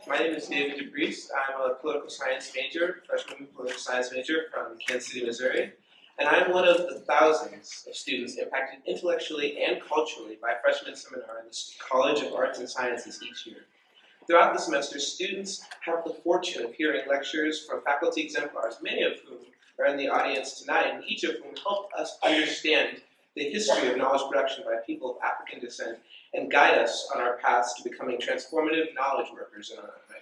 My name is David DeBreeze. I'm a political science major, freshman political science major from Kansas City, Missouri. And I'm one of the thousands of students impacted intellectually and culturally by freshman seminar in the College of Arts and Sciences each year. Throughout the semester, students have the fortune of hearing lectures from faculty exemplars, many of whom are in the audience tonight, and each of whom help us understand the history of knowledge production by people of African descent and guide us on our paths to becoming transformative knowledge workers in our own right.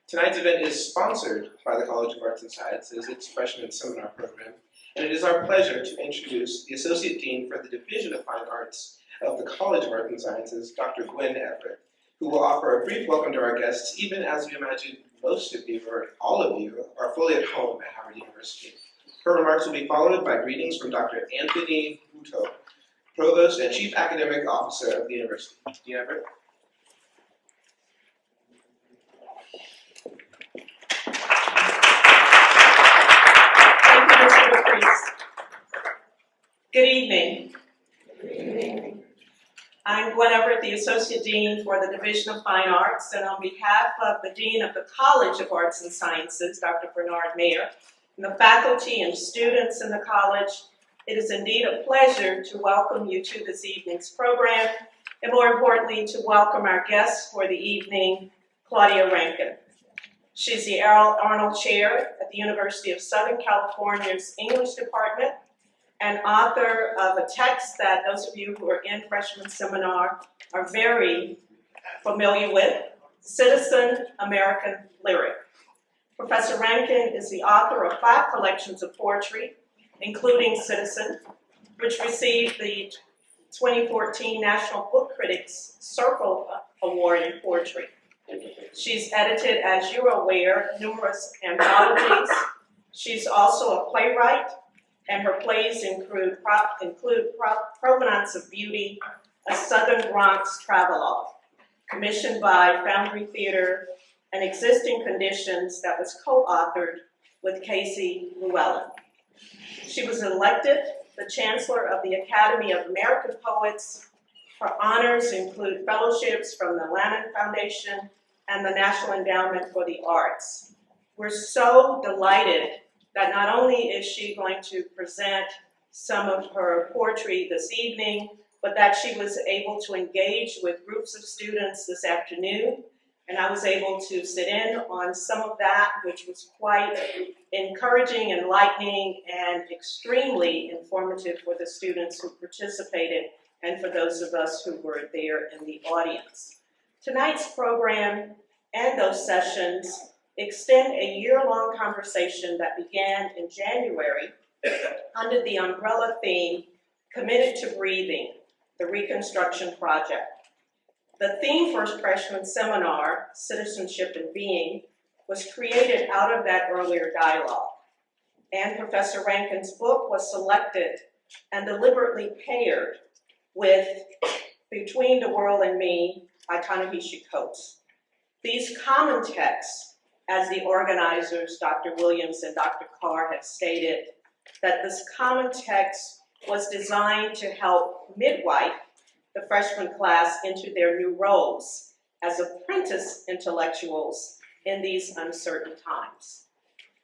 Tonight's event is sponsored by the College of Arts and Sciences, its freshman seminar program, and it is our pleasure to introduce the Associate Dean for the Division of Fine Arts of the College of Arts and Sciences, Dr. Gwen Everett, who will offer a brief welcome to our guests, even as we imagine most of you, or all of you, are fully at home at Howard University. Her remarks will be followed by greetings from Dr. Anthony Buto, Provost and Chief Academic Officer of the University. Dean Everett. Thank you, Mr. DeBreeze. Good evening. Good evening. I'm Gwen Everett, the Associate Dean for the Division of Fine Arts, and on behalf of the Dean of the College of Arts and Sciences, Dr. Bernard Mayer, and the faculty and students in the college, it is indeed a pleasure to welcome you to this evening's program, and more importantly, to welcome our guests for the evening, Claudia Rankine. She's the Arnold Chair at the University of Southern California's English Department and author of a text that those of you who are in freshman seminar are very familiar with, Citizen American Lyric. Professor Rankine is the author of 5 collections of poetry, including Citizen, which received the 2014 National Book Critics Circle Award in Poetry. She's edited, as you're aware, numerous anthologies. She's also a playwright, and her plays include Provenance of Beauty, a Southern Bronx Travelogue, commissioned by Foundry Theater, and Existing Conditions that was co-authored with Casey Llewellyn. She was elected the Chancellor of the Academy of American Poets. Her honors include fellowships from the Lannan Foundation and the National Endowment for the Arts. We're so delighted that not only is she going to present some of her poetry this evening, but that she was able to engage with groups of students this afternoon. And I was able to sit in on some of that, which was quite encouraging, enlightening, and extremely informative for the students who participated and for those of us who were there in the audience. Tonight's program and those sessions extend a year-long conversation that began in January under the umbrella theme, Committed to Breathing, the Reconstruction Project. The theme for freshman seminar, Citizenship and Being, was created out of that earlier dialogue. And Professor Rankine's book was selected and deliberately paired with Between the World and Me by Ta-Nehisi Coates. These common texts, as the organizers, Dr. Williams and Dr. Carr, have stated, that this common text was designed to help midwife the freshman class into their new roles as apprentice intellectuals in these uncertain times.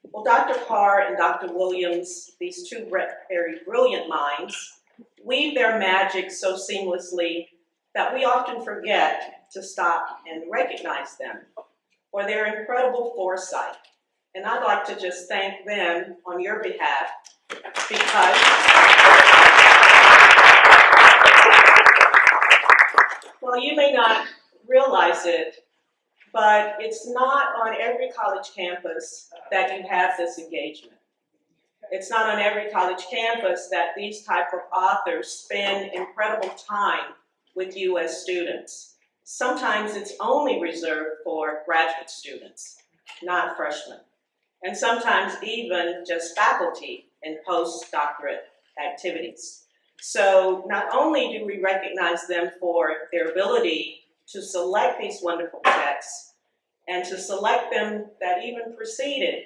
Well, Dr. Carr and Dr. Williams, these two very brilliant minds, weave their magic so seamlessly that we often forget to stop and recognize them for their incredible foresight. And I'd like to just thank them on your behalf because well, you may not realize it, but it's not on every college campus that you have this engagement. It's not on every college campus that these type of authors spend incredible time with you as students. Sometimes it's only reserved for graduate students, not freshmen. And sometimes even just faculty in postdoctorate activities. So not only do we recognize them for their ability to select these wonderful texts and to select them that even preceded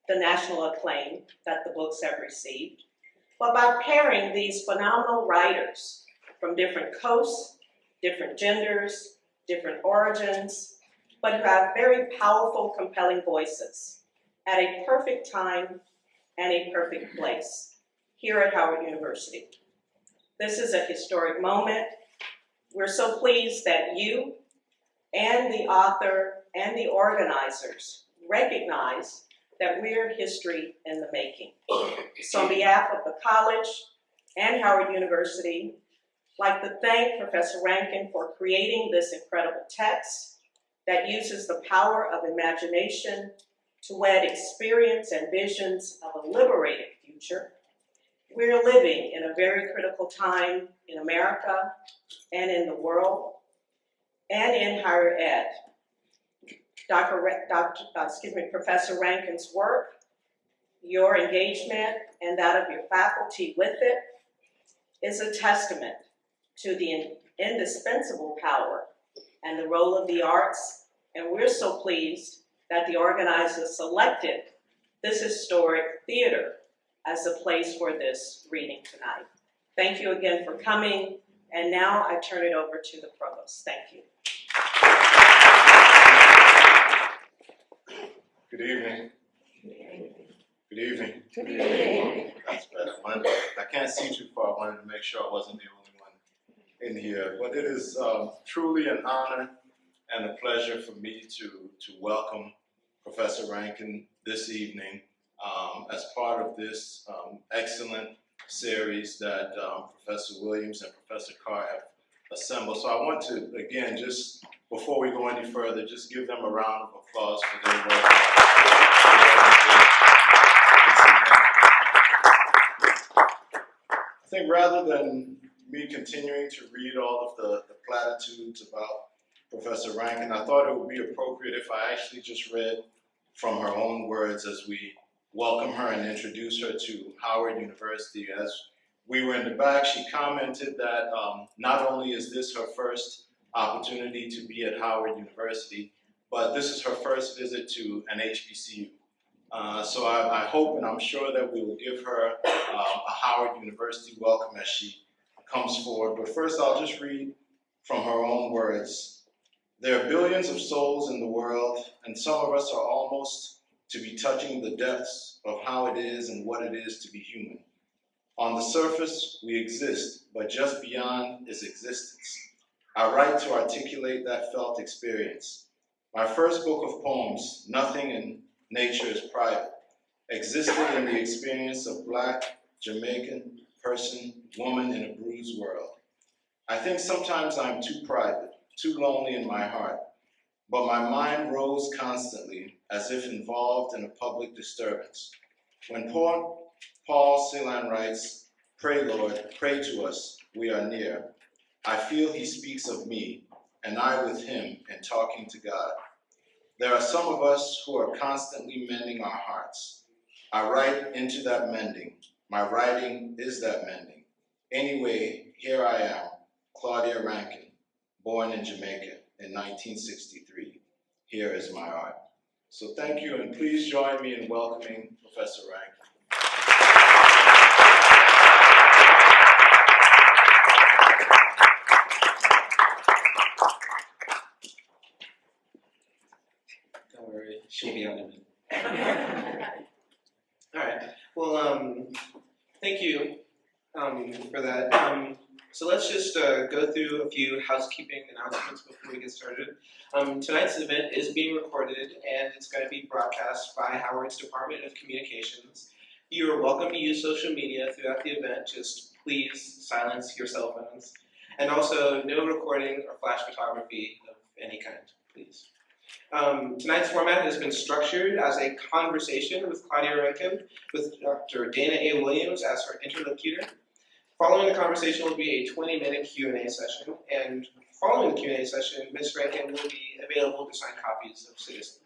the national acclaim that the books have received, but by pairing these phenomenal writers from different coasts, different genders, different origins, but who have very powerful, compelling voices at a perfect time and a perfect place here at Howard University. This is a historic moment. We're so pleased that you and the author and the organizers recognize that we're history in the making. So on behalf of the college and Howard University, I'd like to thank Professor Rankine for creating this incredible text that uses the power of imagination to wed experience and visions of a liberated future. We're living in a very critical time in America and in the world and in higher ed. Professor Rankine's work, your engagement, and that of your faculty with it is a testament to the indispensable power and the role of the arts, and we're so pleased that the organizers selected this historic theater as a place for this reading tonight. Thank you again for coming, and now I turn it over to the provost. Thank you. Good evening. Good evening. Good evening. That's better. I can't see too far. I wanted to make sure I wasn't the only one in here. But it is truly an honor and a pleasure for me to welcome Professor Rankine this evening as part of this excellent series that Professor Williams and Professor Carr have assembled. So I want to, again, just before we go any further, just give them a round of applause for their work. I think rather than me continuing to read all of the platitudes about Professor Rankine, I thought it would be appropriate if I actually just read from her own words as we welcome her and introduce her to Howard University. As we were in the back, she commented that not only is this her first opportunity to be at Howard University, but this is her first visit to an HBCU. So I hope and I'm sure that we will give her a Howard University welcome as she comes forward. But first I'll just read from her own words. There are billions of souls in the world, and some of us are almost to be touching the depths of how it is and what it is to be human. On the surface, we exist, but just beyond is existence. I write to articulate that felt experience. My first book of poems, Nothing in Nature is Private, existed in the experience of Black, Jamaican, person, woman in a bruised world. I think sometimes I'm too private, too lonely in my heart, but my mind rose constantly as if involved in a public disturbance. When Paul Celan writes, "Pray, Lord, pray to us, we are near," I feel he speaks of me, and I with him in talking to God. There are some of us who are constantly mending our hearts. I write into that mending. My writing is that mending. Anyway, here I am, Claudia Rankine, born in Jamaica in 1963. Here is my art. So thank you, and please join me in welcoming Professor Rankine. Don't worry, she'll be on it. All right. Well, thank you for that. So let's just go through a few housekeeping announcements before we get started. Tonight's event is being recorded and it's going to be broadcast by Howard's Department of Communications. You are welcome to use social media throughout the event, just please silence your cell phones. And also no recording or flash photography of any kind, please. Tonight's format has been structured as a conversation with Claudia Rankine, with Dr. Dana A. Williams as her interlocutor. Following the conversation will be a 20-minute Q&A session, and following the Q&A session, Ms. Rankine will be available to sign copies of Citizen.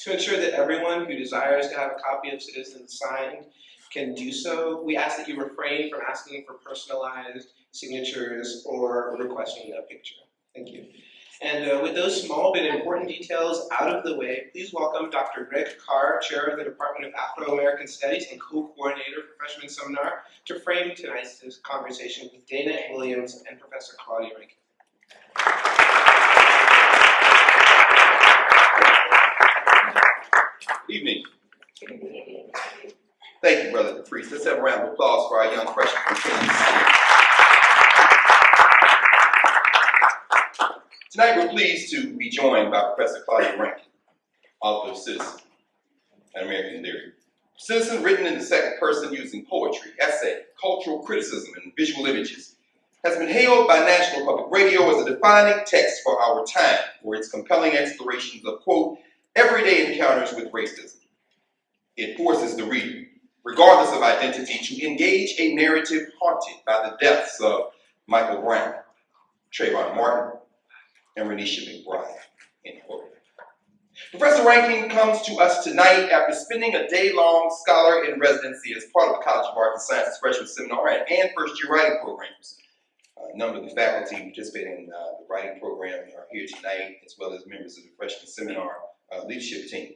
To ensure that everyone who desires to have a copy of Citizen signed can do so, we ask that you refrain from asking for personalized signatures or requesting a picture. Thank you. And with those small but important details out of the way, please welcome Dr. Greg Carr, Chair of the Department of Afro-American Studies and co-coordinator for Freshman Seminar, to frame tonight's conversation with Dana Williams and Professor Claudia Rankine. young freshman from Kansas City. Tonight we're pleased to be joined by Professor Claudia Rankine, author of Citizen, An American Theory. Citizen, written in the second person using poetry, essay, cultural criticism, and visual images, has been hailed by National Public Radio as a defining text for our time for its compelling explorations of, quote, everyday encounters with racism. It forces the reader, regardless of identity, to engage a narrative haunted by the deaths of Michael Brown, Trayvon Martin, and Renisha McBride, end quote. Professor Rankine comes to us tonight after spending a day-long scholar in residency as part of the College of Arts and Sciences freshman seminar and first-year writing programs. A number of the faculty participating in the writing program are here tonight, as well as members of the freshman seminar leadership team.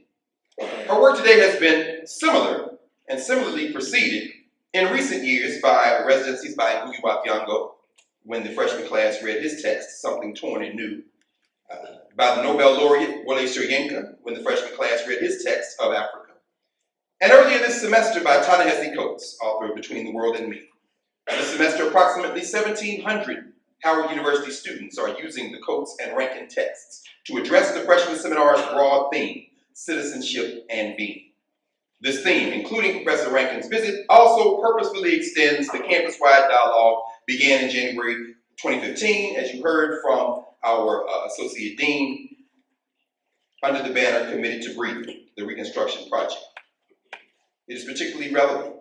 Her work today has been similar and similarly preceded in recent years by residencies by Ngugi wa Thiong'o, when the freshman class read his text, Something Torn and New, by the Nobel laureate Wole Soyinka, when the freshman class read his text of Africa, and earlier this semester by Ta-Nehisi Coates, author of Between the World and Me. This semester, approximately 1,700 Howard University students are using the Coates and Rankine texts to address the freshman seminar's broad theme, citizenship and being. This theme, including Professor Rankine's visit, also purposefully extends the campus-wide dialogue began in January 2015, as you heard from our Associate Dean, under the banner Committed to Breathing, the Reconstruction Project. It is particularly relevant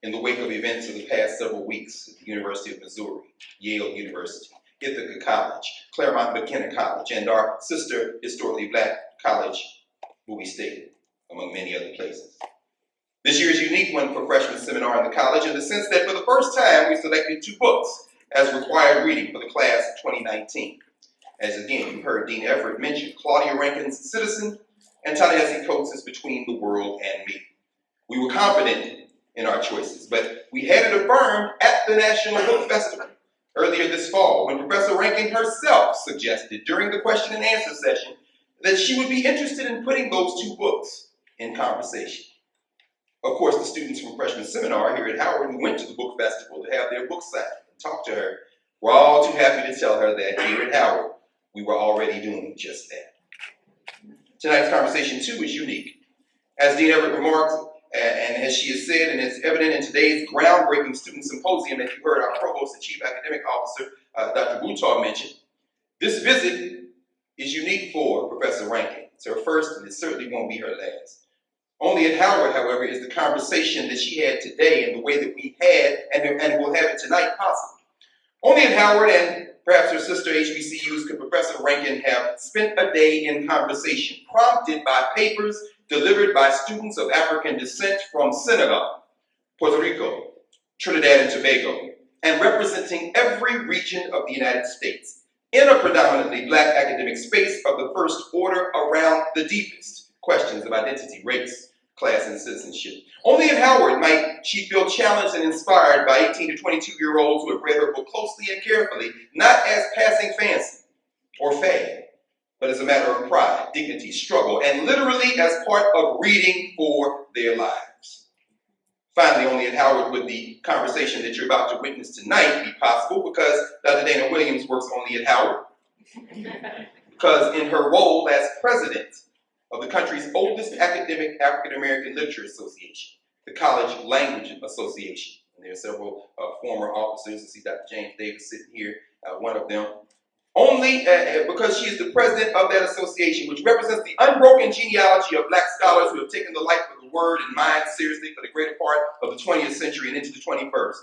in the wake of events of the past several weeks at the University of Missouri, Yale University, Ithaca College, Claremont McKenna College, and our sister historically black college, Bowie State, among many other places. This year is a unique one for freshman seminar in the college in the sense that for the first time we selected 2 books as required reading for the class of 2019. As again, you heard Dean Everett mention Claudia Rankine's Citizen and Ta-Nehisi Coates' Between the World and Me. We were confident in our choices, but we had it affirmed at the National Book Festival earlier this fall when Professor Rankine herself suggested during the question and answer session that she would be interested in putting those 2 books in conversation. Of course, the students from freshman seminar here at Howard who went to the book festival to have their books signed and talk to her were all too happy to tell her that here at Howard, we were already doing just that. Tonight's conversation, too, is unique. As Dean Everett remarked, and as she has said, and it's evident in today's groundbreaking student symposium that you heard our provost and chief academic officer, Dr. Boutar, mention, this visit is unique for Professor Rankine. It's her first, and it certainly won't be her last. Only at Howard, however, is the conversation that she had today and the way that we had and will have it tonight possible. Only at Howard and perhaps her sister HBCUs could Professor Rankine have spent a day in conversation, prompted by papers delivered by students of African descent from Senegal, Puerto Rico, Trinidad and Tobago, and representing every region of the United States in a predominantly black academic space of the first order around the deepest questions of identity, race, class, and citizenship. Only at Howard might she feel challenged and inspired by 18 to 22-year-olds who have read her book closely and carefully, not as passing fancy or fad, but as a matter of pride, dignity, struggle, and literally as part of reading for their lives. Finally, only at Howard would the conversation that you're about to witness tonight be possible because Dr. Dana Williams works only at Howard. Because in her role as president of the country's oldest academic African-American Literature Association, the College Language Association, and there are several former officers. I see Dr. James Davis sitting here, one of them. Only because she is the president of that association, which represents the unbroken genealogy of black scholars who have taken the life of the word and mind seriously for the greater part of the 20th century and into the 21st,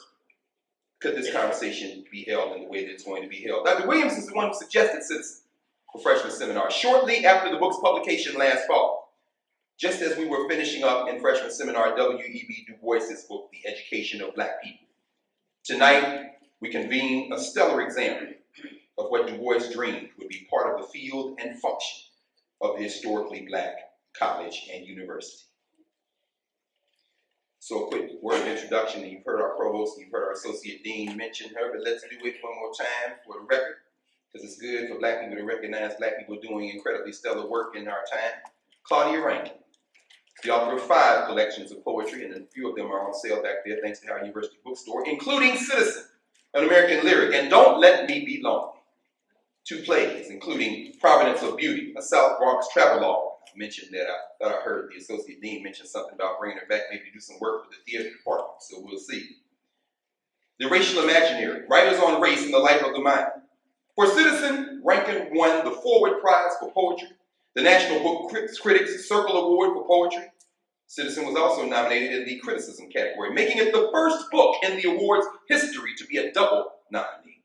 could this conversation be held in the way that it's going to be held. Dr. Williams is the one who suggested Citizen for freshman seminar shortly after the book's publication last fall, just as we were finishing up in freshman seminar W.E.B. Du Bois's book, The Education of Black People. Tonight, we convene a stellar example of what Du Bois dreamed would be part of the field and function of the historically black college and university. So a quick word of introduction, and you've heard our provost, and you've heard our associate dean mention her, but let's do it one more time for the record, because it's good for black people to recognize black people doing incredibly stellar work in our time. Claudia Rankine. the author of 5 collections of poetry, and a few of them are on sale back there thanks to Howard University Bookstore, including Citizen, an American Lyric, and Don't Let Me Be Lonely. 2 plays, including Providence of Beauty, a South Bronx travelogue. I mentioned that. I thought I heard the Associate Dean mention something about bringing her back, maybe do some work with the theater department, so we'll see. The Racial Imaginary, Writers on Race in the Life of the Mind. For Citizen, Rankine won the Forward Prize for Poetry, the National Book Critics Circle Award for Poetry. Citizen was also nominated in the Criticism category, making it the first book in the award's history to be a double nominee.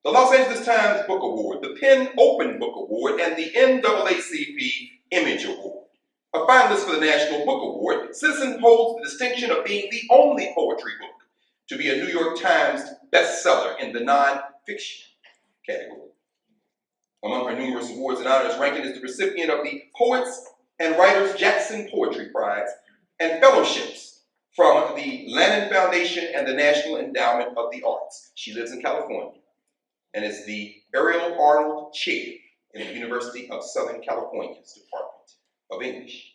The Los Angeles Times Book Award, the Penn Open Book Award, and the NAACP Image Award. A finalist for the National Book Award, Citizen holds the distinction of being the only poetry book to be a New York Times bestseller in the non-fiction category. Among her numerous awards and honors, Rankine is the recipient of the Poets and Writers Jackson Poetry Prize and fellowships from the Lannan Foundation and the National Endowment of the Arts. She lives in California and is the Ariel Arnold Chair in the University of Southern California's Department of English.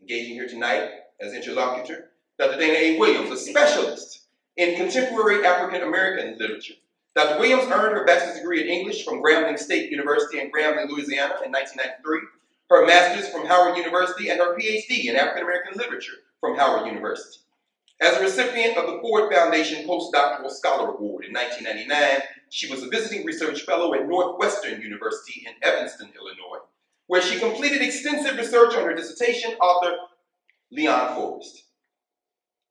Engaging here tonight as interlocutor, Dr. Dana A. Williams, a specialist in contemporary African American literature. Dr. Williams earned her bachelor's degree in English from Grambling State University in Grambling, Louisiana in 1993, her master's from Howard University, and her PhD in African American literature from Howard University. As a recipient of the Ford Foundation Postdoctoral Scholar Award in 1999, she was a visiting research fellow at Northwestern University in Evanston, Illinois, where she completed extensive research on her dissertation author, Leon Forrest.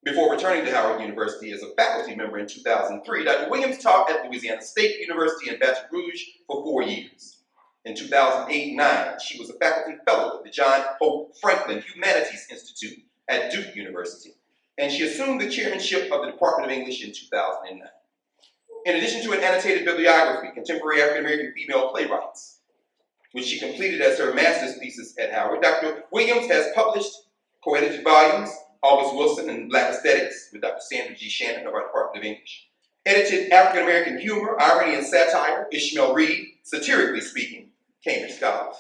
Before returning to Howard University as a faculty member in 2003, Dr. Williams taught at Louisiana State University in Baton Rouge for 4 years. In 2008-09, she was a faculty fellow at the John Hope Franklin Humanities Institute at Duke University, and she assumed the chairmanship of the Department of English in 2009. In addition to an annotated bibliography, Contemporary African American Female Playwrights, which she completed as her master's thesis at Howard, Dr. Williams has published co-edited volumes, August Wilson and Black Aesthetics with Dr. Sandra G. Shannon of our Department of English. Edited African American Humor, Irony and Satire, Ishmael Reed, Satirically Speaking, Cambridge Scholars.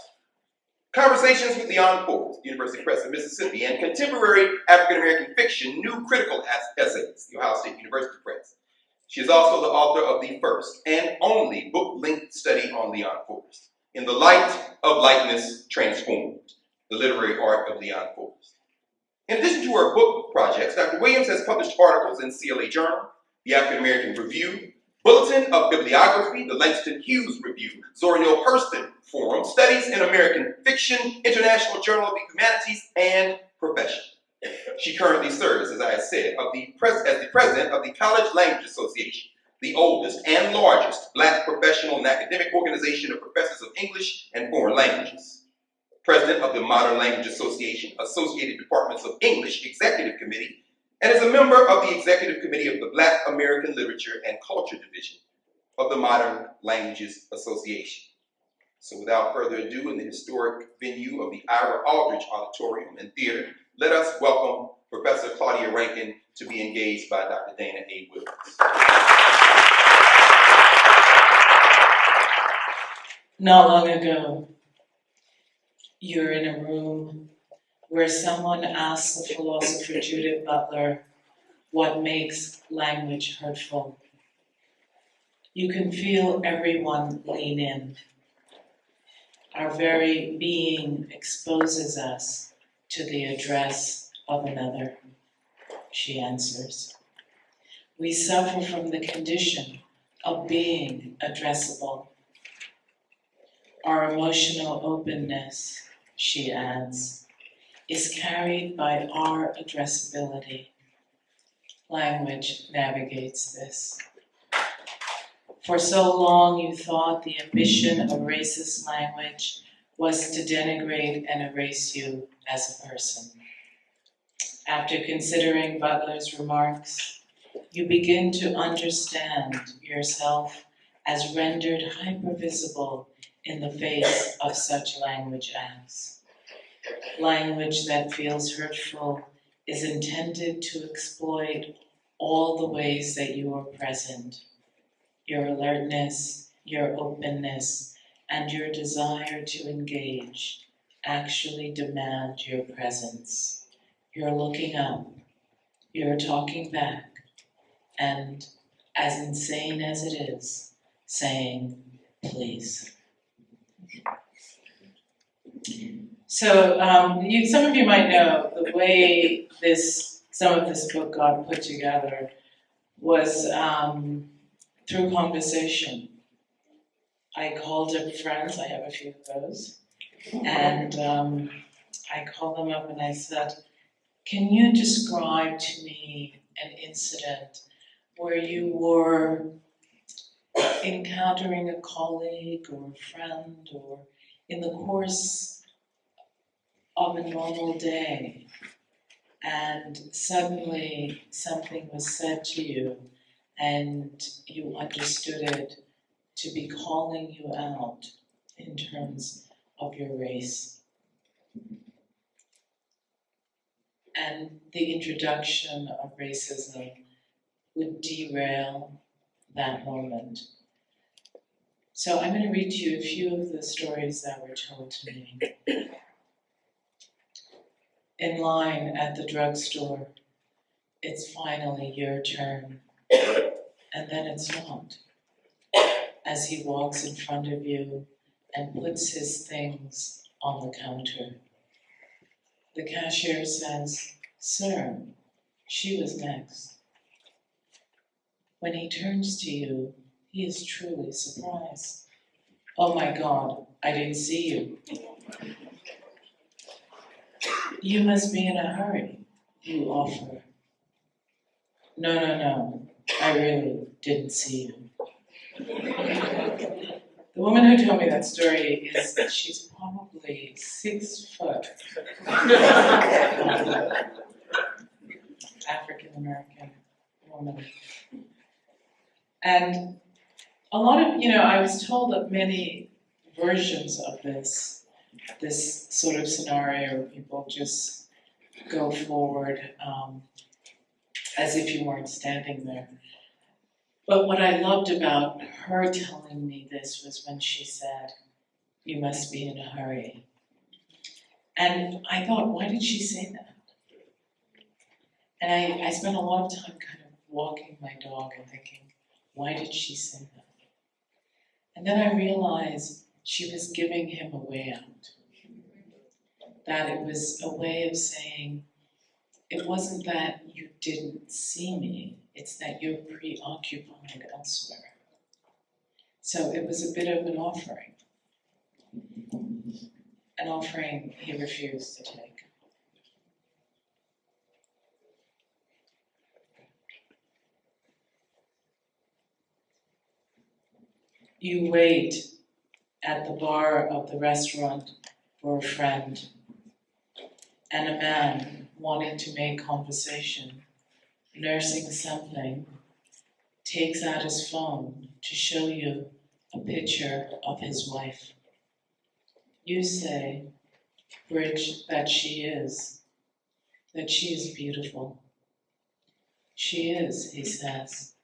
Conversations with Leon Forrest, University Press of Mississippi, and Contemporary African American Fiction, New Critical Essays, the Ohio State University Press. She is also the author of the first and only book-length study on Leon Forrest, In the Light of Likeness Transformed, the Literary Art of Leon Forrest. In addition to her book projects, Dr. Williams has published articles in CLA Journal, the African American Review, Bulletin of Bibliography, the Langston Hughes Review, Zora Neale Hurston Forum, Studies in American Fiction, International Journal of the Humanities, and Profession. She currently serves, as I have said, as the president of the College Language Association, the oldest and largest Black professional and academic organization of professors of English and foreign languages. President of the Modern Language Association, Associated Departments of English Executive Committee, and is a member of the Executive Committee of the Black American Literature and Culture Division of the Modern Languages Association. So without further ado, in the historic venue of the Ira Aldridge Auditorium and Theater, let us welcome Professor Claudia Rankine to be engaged by Dr. Dana A. Williams. Not long ago, you're in a room where someone asked the philosopher Judith Butler what makes language hurtful. You can feel everyone lean in. Our very being exposes us to the address of another, she answers. We suffer from the condition of being addressable. Our emotional openness, she adds, is carried by our addressability. Language navigates this. For so long you thought the ambition of racist language was to denigrate and erase you as a person. After considering Butler's remarks, you begin to understand yourself as rendered hypervisible in the face of such language as. Language that feels hurtful is intended to exploit all the ways that you are present. Your alertness, your openness, and your desire to engage, actually demand your presence. You're looking up, you're talking back, and as insane as it is, saying, please. So some of you might know the way some of this book got put together was through conversation. I called up friends, I have a few of those, and I called them up and I said, can you describe to me an incident where you were encountering a colleague or a friend or in the course of a normal day and suddenly something was said to you and you understood it to be calling you out in terms of your race. And the introduction of racism would derail that moment. So I'm going to read to you a few of the stories that were told to me. In line at the drugstore, it's finally your turn, and then it's not. As he walks in front of you and puts his things on the counter. The cashier says, "Sir, she was next." When he turns to you, he is truly surprised. "Oh my God, I didn't see you." "You must be in a hurry," you offer. No, I really didn't see you." The woman who told me that story she's probably 6 foot. African American woman. And a lot of, I was told of many versions of this sort of scenario where people just go forward as if you weren't standing there. But what I loved about her telling me this was when she said, "You must be in a hurry." And I thought, why did she say that? And I spent a lot of time kind of walking my dog and thinking, why did she say that? And then I realized she was giving him a way out. That it was a way of saying, it wasn't that you didn't see me, it's that you're preoccupied elsewhere. So it was a bit of an offering he refused to take. You wait at the bar of the restaurant for a friend, and a man wanting to make conversation, nursing something, takes out his phone to show you a picture of his wife. You say, Bridge, that she is beautiful. She is, he says,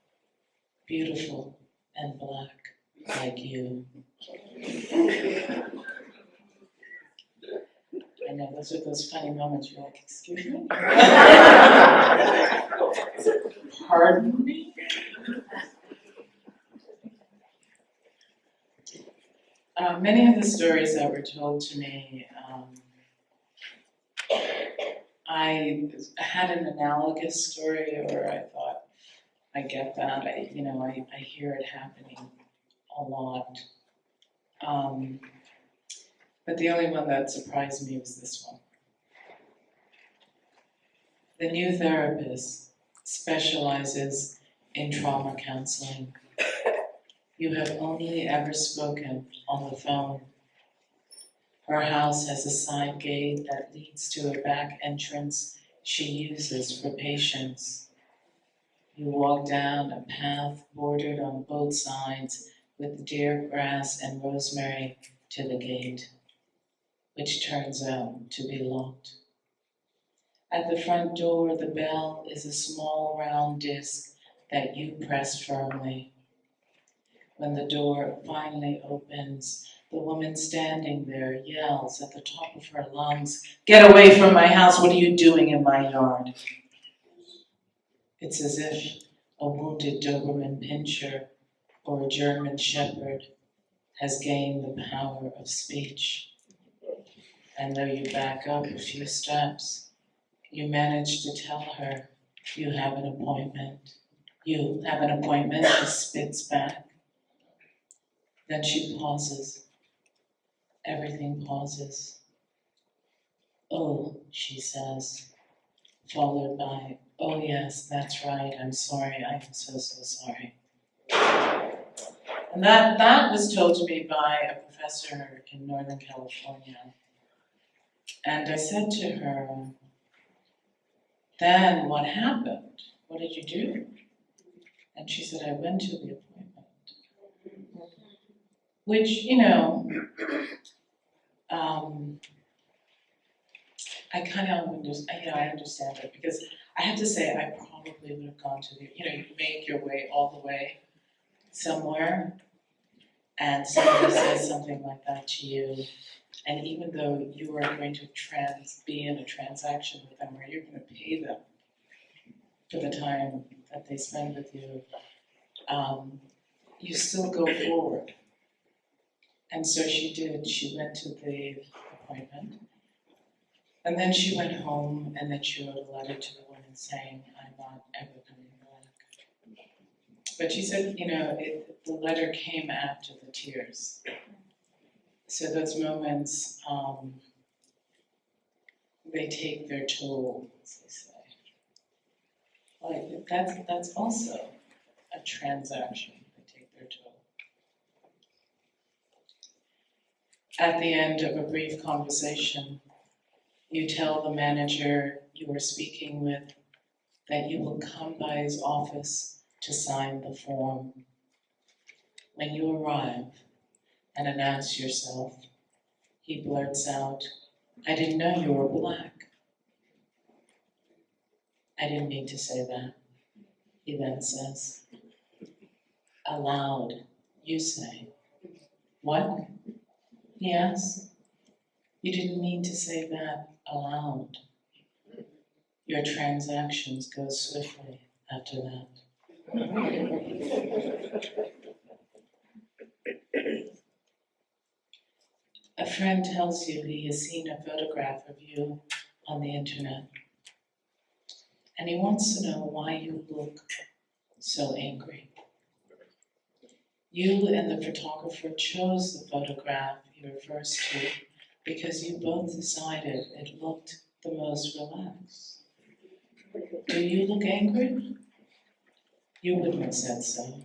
beautiful and black like you. I know, those are those funny moments you're like, excuse me? Pardon me? Many of the stories that were told to me, I had an analogous story where I thought, I get that, I hear it happening a lot. But the only one that surprised me was this one. The new therapist specializes in trauma counseling. You have only ever spoken on the phone. Her house has a side gate that leads to a back entrance she uses for patients. You walk down a path bordered on both sides with deer grass and rosemary to the gate, which turns out to be locked. At the front door, the bell is a small round disc that you press firmly. When the door finally opens, the woman standing there yells at the top of her lungs, "Get away from my house, what are you doing in my yard?" It's as if a wounded Doberman Pinscher or a German Shepherd has gained the power of speech. And though you back up a few steps, you manage to tell her you have an appointment. You have an appointment, she spits back. Then she pauses. Everything pauses. "Oh," she says, followed by, "Oh yes, that's right, I'm sorry, I'm so sorry." And that was told to me by a professor in Northern California. And I said to her, "Then what happened? What did you do?" And she said, "I went to the appointment." Which, I kind of understand, I understand it, because I have to say I probably would have gone to the, you make your way all the way somewhere, and somebody says something like that to you, and even though you are going to be in a transaction with them where you're going to pay them for the time that they spend with you, you still go forward. And so she did. She went to the appointment, and then she went home, and then she wrote a letter to the woman saying, "I'm not ever coming back." But she said, the letter came after the tears. So those moments, they take their toll, as they say. Like, that's also a transaction. They take their toll. At the end of a brief conversation, you tell the manager you are speaking with that you will come by his office to sign the form. When you arrive and announce yourself, he blurts out, "I didn't know you were black." "I didn't mean to say that," he then says. Aloud, you say, "What?" he asks. "You didn't mean to say that aloud." Your transactions go swiftly after that. A friend tells you he has seen a photograph of you on the internet, and he wants to know why you look so angry. You and the photographer chose the photograph he refers to because you both decided it looked the most relaxed. Do you look angry? You wouldn't have said so.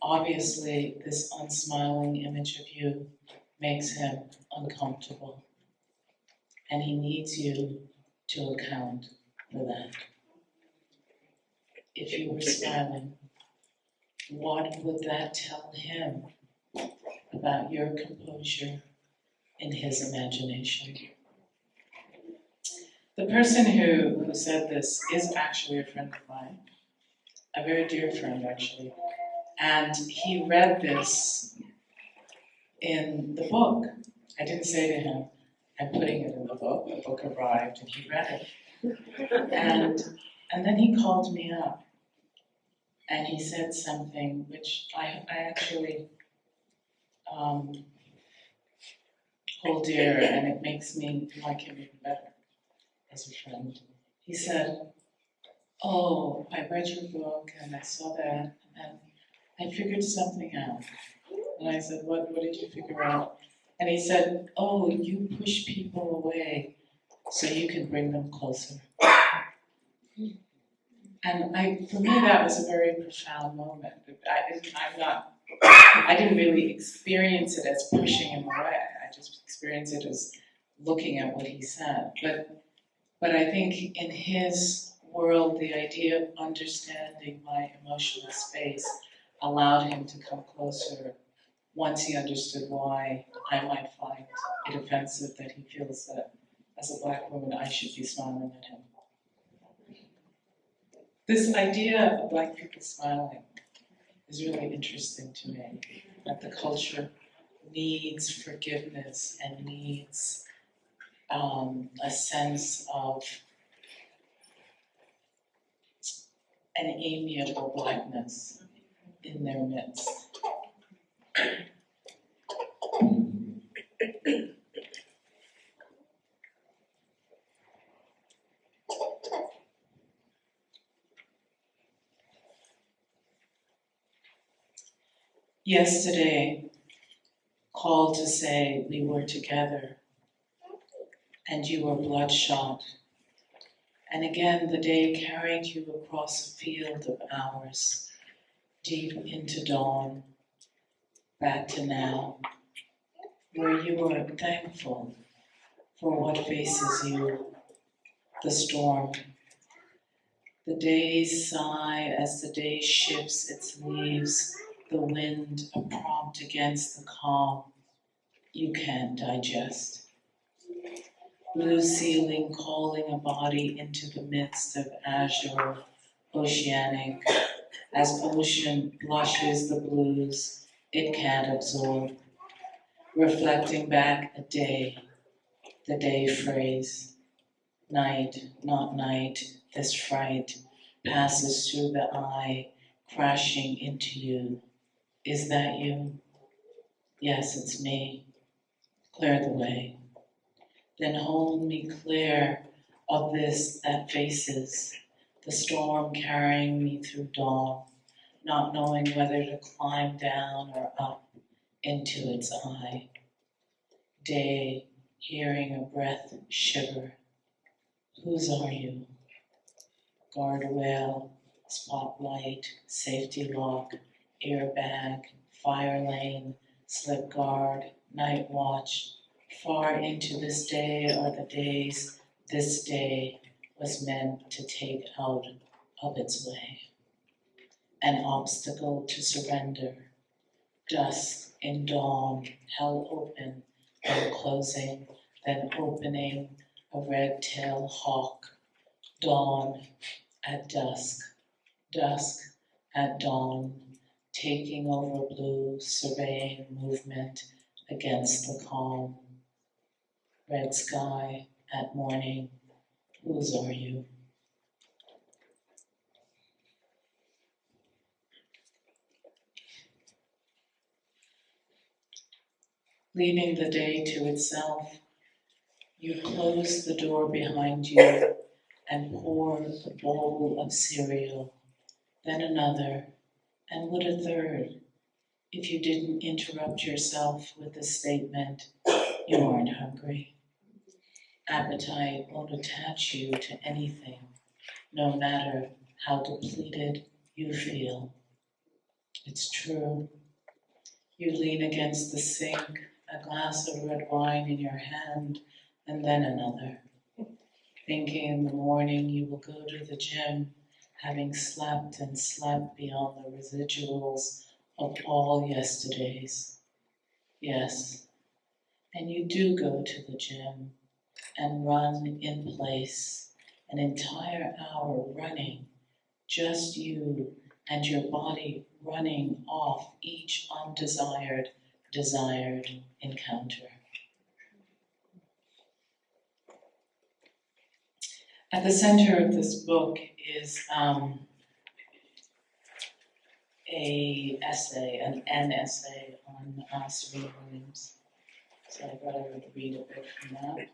Obviously, this unsmiling image of you makes him uncomfortable, and he needs you to account for that. If you were smiling, what would that tell him about your composure in his imagination? The person who said this is actually a friend of mine, a very dear friend actually, and he read this in the book. I didn't say to him, "I'm putting it in the book arrived," and he read it. And then he called me up, and he said something which I actually hold dear, and it makes me like him even better as a friend. He said, "Oh, I read your book and I saw that, and I figured something out." And I said, what did you figure out?" And he said, "Oh, you push people away so you can bring them closer." And for me, that was a very profound moment. I didn't really experience it as pushing him away. I just experienced it as looking at what he said. But I think in his world, the idea of understanding my emotional space allowed him to come closer once he understood why I might find it offensive that he feels that as a black woman I should be smiling at him. This idea of black people smiling is really interesting to me. That the culture needs forgiveness and needs a sense of an amiable blackness in their midst. Yesterday called to say we were together and you were bloodshot. And again, the day carried you across a field of hours, deep into dawn, back to now, where you were thankful for what faces you, the storm. The days sigh as the day shifts its leaves, the wind a prompt against the calm you can't digest. Blue ceiling calling a body into the midst of azure, oceanic, as ocean blushes the blues it can't absorb, reflecting back a day, the day phrase. Night, not night, this fright passes through the eye, crashing into you. Is that you? Yes, it's me. Clear the way. Then hold me clear of this that faces the storm carrying me through dawn, not knowing whether to climb down or up into its eye. Day, hearing a breath shiver. Whose are you? Guardrail, spotlight, safety lock, airbag, fire lane, slip guard, night watch. Far into this day are the days this day was meant to take out of its way. An obstacle to surrender. Dusk in dawn, held open, then closing, then opening, a red-tailed hawk. Dawn at dusk, dusk at dawn, taking over blue, surveying movement against the calm. Red sky at morning, whose are you? Leaving the day to itself, you close the door behind you and pour a bowl of cereal, then another, and would a third, if you didn't interrupt yourself with the statement, you aren't hungry. Appetite won't attach you to anything, no matter how depleted you feel. It's true. You lean against the sink, a glass of red wine in your hand, and then another. Thinking in the morning you will go to the gym, having slept and slept beyond the residuals of all yesterdays. Yes, and you do go to the gym and run in place, an entire hour running, just you and your body running off each undesired, desired encounter. At the center of this book is an essay on Serena Williams. So I thought I would read a bit from that.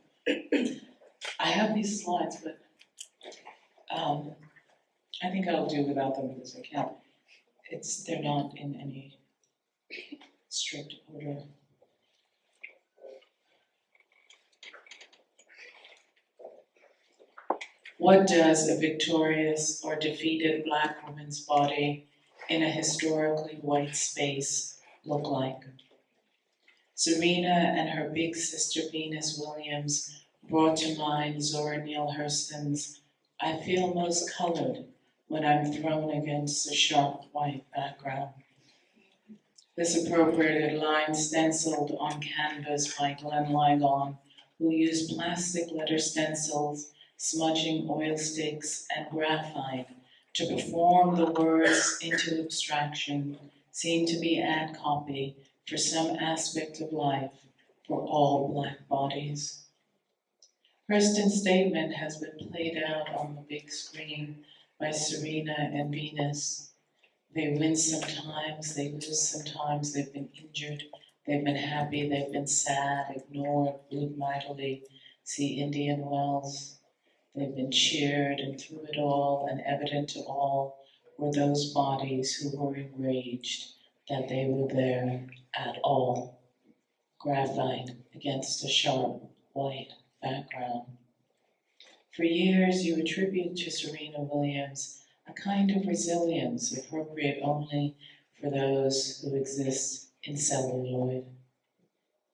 I have these slides, but I think I'll do without them because I can't. They're not in any strict order. What does a victorious or defeated Black woman's body in a historically white space look like? Serena and her big sister Venus Williams brought to mind Zora Neale Hurston's "I feel most colored when I'm thrown against a sharp white background." This appropriated line stenciled on canvas by Glenn Ligon, who used plastic letter stencils, smudging oil sticks, and graphite To perform the words into abstraction seemed to be ad copy for some aspect of life for all Black bodies. Hurston's statement has been played out on the big screen by Serena and Venus. They win sometimes, they lose sometimes, they've been injured, they've been happy, they've been sad, ignored, booed mightily. See Indian Wells. They've been cheered, and through it all, and evident to all, were those bodies who were enraged that they were there at all. Graphite against a sharp white background. For years, you attribute to Serena Williams a kind of resilience appropriate only for those who exist in celluloid.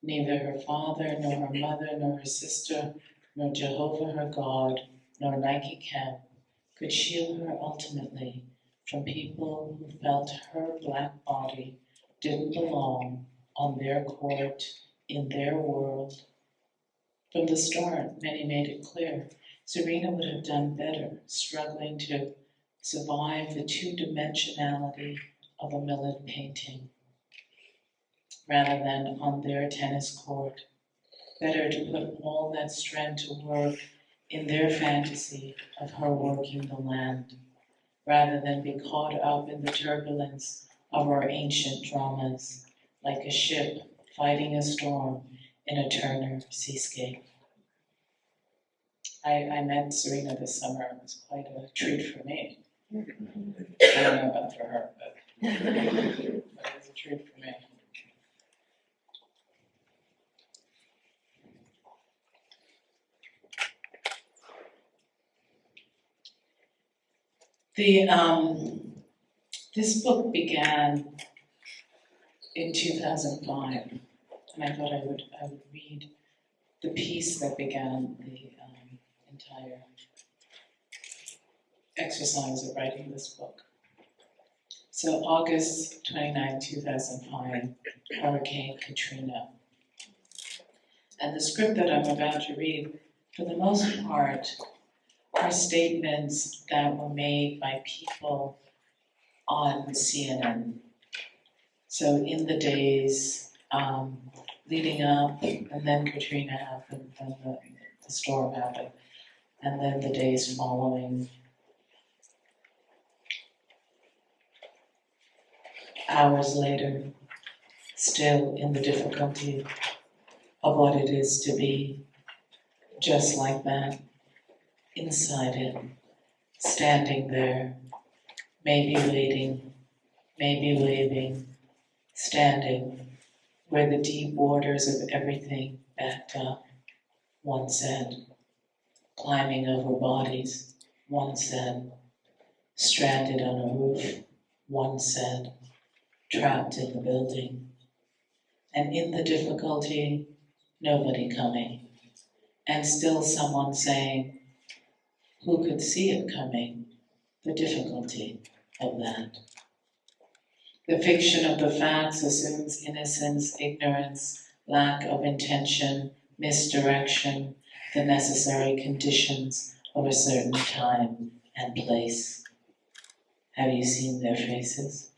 Neither her father, nor her mother, nor her sister, nor Jehovah her God, nor Nike Camp could shield her ultimately from people who felt her Black body didn't belong on their court, in their world. From the start, many made it clear Serena would have done better struggling to survive the two-dimensionality of a Millet painting rather than on their tennis court. Better to put all that strength to work in their fantasy of her working the land, rather than be caught up in the turbulence of our ancient dramas, like a ship fighting a storm in a Turner seascape. I met Serena this summer. It was quite a treat for me. I don't know about for her, but it was a treat for me. This book began in 2005, and I thought I would read the piece that began the entire exercise of writing this book. So August 29, 2005, Hurricane Katrina. And the script that I'm about to read, for the most part, are statements that were made by people on CNN. So in the days leading up, and then Katrina happened, and the storm happened, and then the days following. Hours later, still in the difficulty of what it is to be just like that, inside it, standing there, maybe waiting, maybe waving, standing where the deep waters of everything backed up, one said, climbing over bodies, one said, stranded on a roof, one said, trapped in the building. And in the difficulty, nobody coming. And still someone saying, who could see it coming? The difficulty of that. The fiction of the facts assumes innocence, ignorance, lack of intention, misdirection, the necessary conditions of a certain time and place. Have you seen their faces?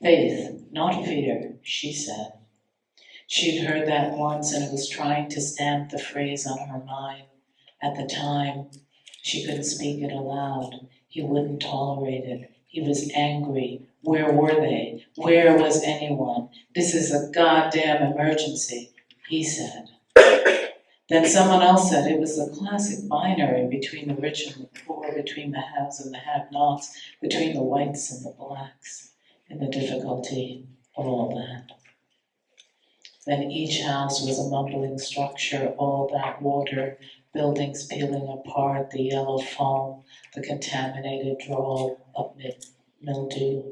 Faith, not fear, she said. She'd heard that once and it was trying to stamp the phrase on her mind. At the time, she couldn't speak it aloud. He wouldn't tolerate it. He was angry. Where were they? Where was anyone? This is a goddamn emergency, he said. Then someone else said it was the classic binary between the rich and the poor, between the haves and the have-nots, between the whites and the blacks, in the difficulty of all that. Then each house was a mumbling structure, all that water, buildings peeling apart, the yellow foam, the contaminated drawl of mildew,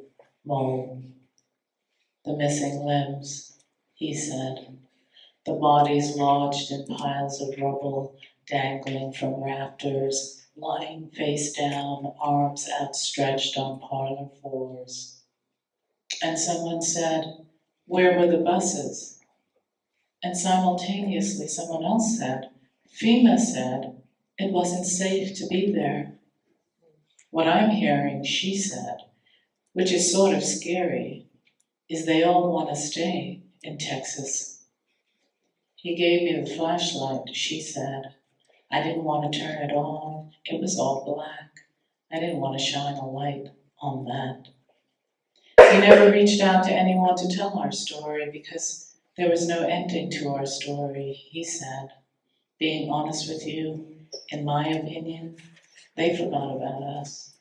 mold. The missing limbs, he said. The bodies lodged in piles of rubble, dangling from rafters, lying face down, arms outstretched on parlor floors. And someone said, where were the buses? And simultaneously someone else said, FEMA said it wasn't safe to be there. What I'm hearing, she said, which is sort of scary, is they all want to stay in Texas. He gave me the flashlight, she said. I didn't want to turn it on. It was all black. I didn't want to shine a light on that. We never reached out to anyone to tell our story because there was no ending to our story, he said. Being honest with you, in my opinion, they forgot about us.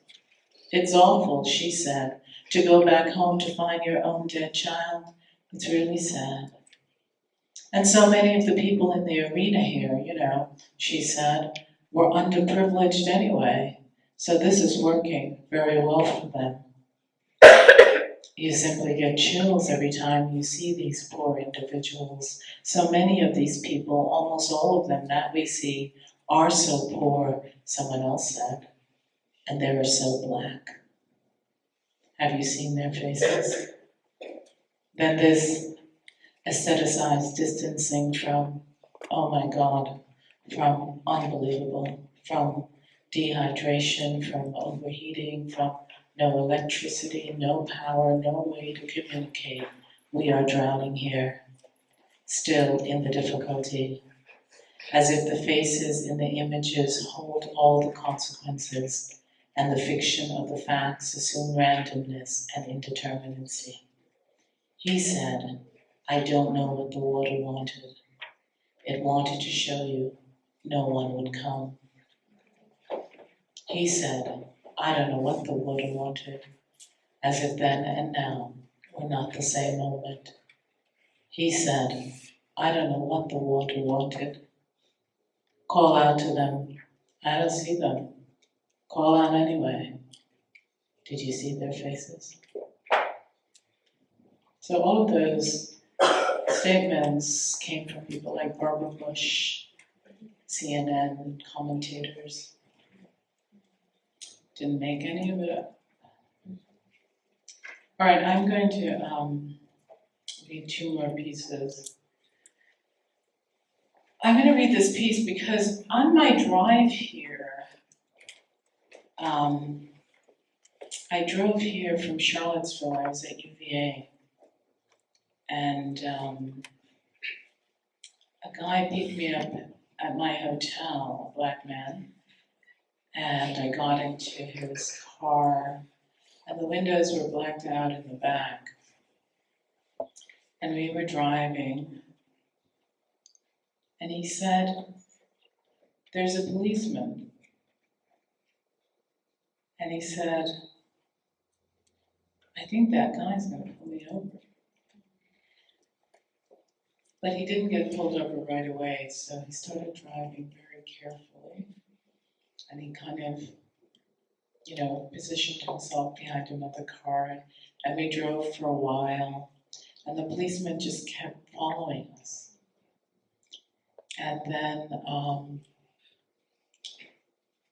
It's awful, she said, to go back home to find your own dead child. It's really sad. And so many of the people in the arena here, she said, were underprivileged anyway. So this is working very well for them. You simply get chills every time you see these poor individuals. So many of these people, almost all of them that we see, are so poor, someone else said, and they are so black. Have you seen their faces? Then this aestheticized distancing from, oh my God, from unbelievable, from dehydration, from overheating, from no electricity, no power, no way to communicate. We are drowning here, still in the difficulty, as if the faces in the images hold all the consequences, and the fiction of the facts assume randomness and indeterminacy. He said, I don't know what the water wanted. It wanted to show you no one would come. He said, I don't know what the water wanted, as if then and now were not the same moment. He said, I don't know what the water wanted. Call out to them. I don't see them. Call out anyway. Did you see their faces? So all of those statements came from people like Barbara Bush, CNN commentators. Didn't make any of it up. All right, I'm going to read two more pieces. I'm going to read this piece because on my drive here, I drove here from Charlottesville. I was at UVA, and a guy picked me up at my hotel, a black man, and I got into his car, and the windows were blacked out in the back, and we were driving, and he said, there's a policeman, and he said, I think that guy's going to pull me over. But he didn't get pulled over right away, so he started driving very carefully. And he kind of, positioned himself behind another car. And we drove for a while. And the policeman just kept following us. And then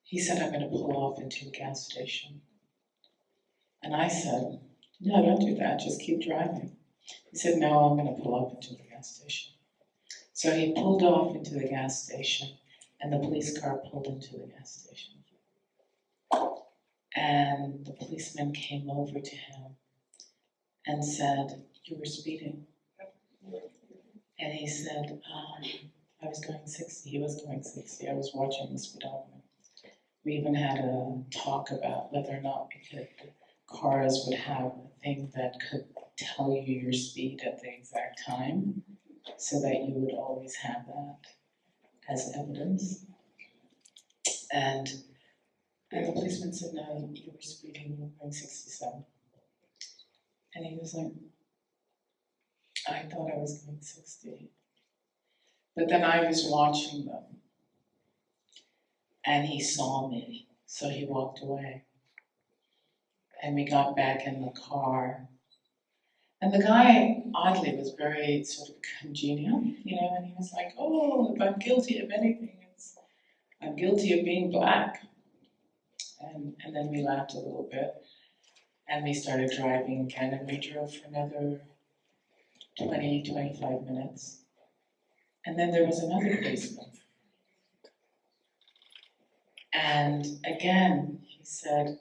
he said, I'm going to pull off into a gas station. And I said, no, don't do that, just keep driving. He said, no, I'm going to pull off into the gas station. So he pulled off into the gas station, and the police car pulled into the gas station. And the policeman came over to him and said, you were speeding. And he said, I was going 60. He was going 60. I was watching the speedometer. We even had a talk about whether or not cars would have a thing that could tell you your speed at the exact time, so that you would always have that as evidence. And the policeman said, no, you were speeding, you were going 67. And he was like, I thought I was going 60. But then I was watching them, and he saw me, so he walked away. And we got back in the car. And the guy, oddly, was very sort of congenial, and he was like, oh, if I'm guilty of anything, I'm guilty of being black. And then we laughed a little bit, and we started driving again, and we drove for another 25 minutes. And then there was another policeman. And again, he said,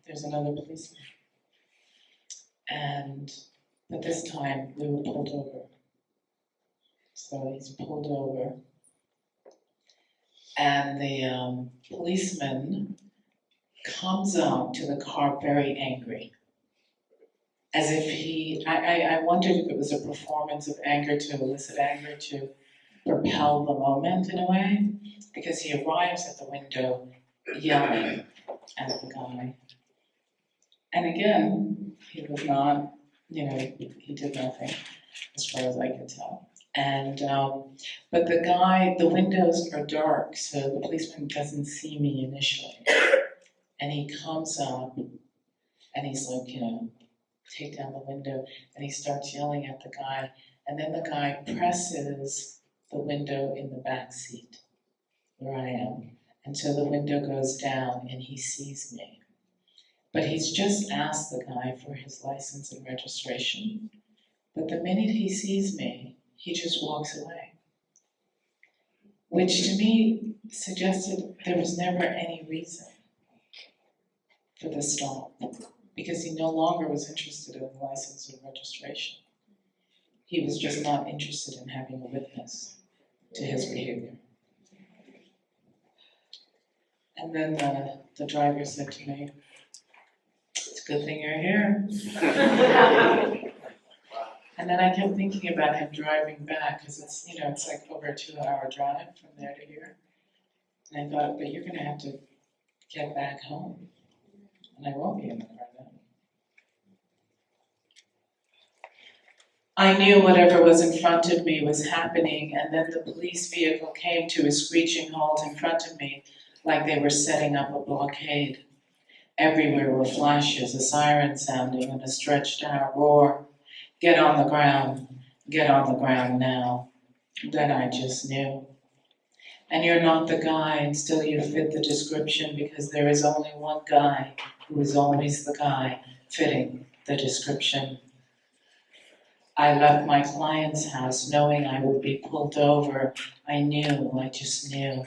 there's another policeman. But this time we were pulled over. So he's pulled over. And the policeman comes up to the car very angry. As if I wondered if it was a performance of anger to elicit anger to propel the moment in a way, because he arrives at the window yelling at the guy. And again, he was not, he did nothing, as far as I could tell. And, but the windows are dark, so the policeman doesn't see me initially. And he comes up, and he's like, take down the window, and he starts yelling at the guy, and then the guy presses the window in the back seat where I am, and so the window goes down and he sees me. But he's just asked the guy for his license and registration, but the minute he sees me, he just walks away, which to me suggested there was never any reason for the stop, because he no longer was interested in the license and registration. He was just not interested in having a witness to his behavior. And then the driver said to me, "It's a good thing you're here." And then I kept thinking about him driving back, because it's like over a 2-hour drive from there to here. And I thought, but you're gonna have to get back home, and I won't be in the car then. I knew whatever was in front of me was happening, and then the police vehicle came to a screeching halt in front of me, like they were setting up a blockade. Everywhere were flashes, a siren sounding, and a stretched out roar. "Get on the ground. Get on the ground now." Then I just knew. And you're not the guy, and still you fit the description, because there is only one guy who is always the guy fitting the description. I left my client's house knowing I would be pulled over. I just knew.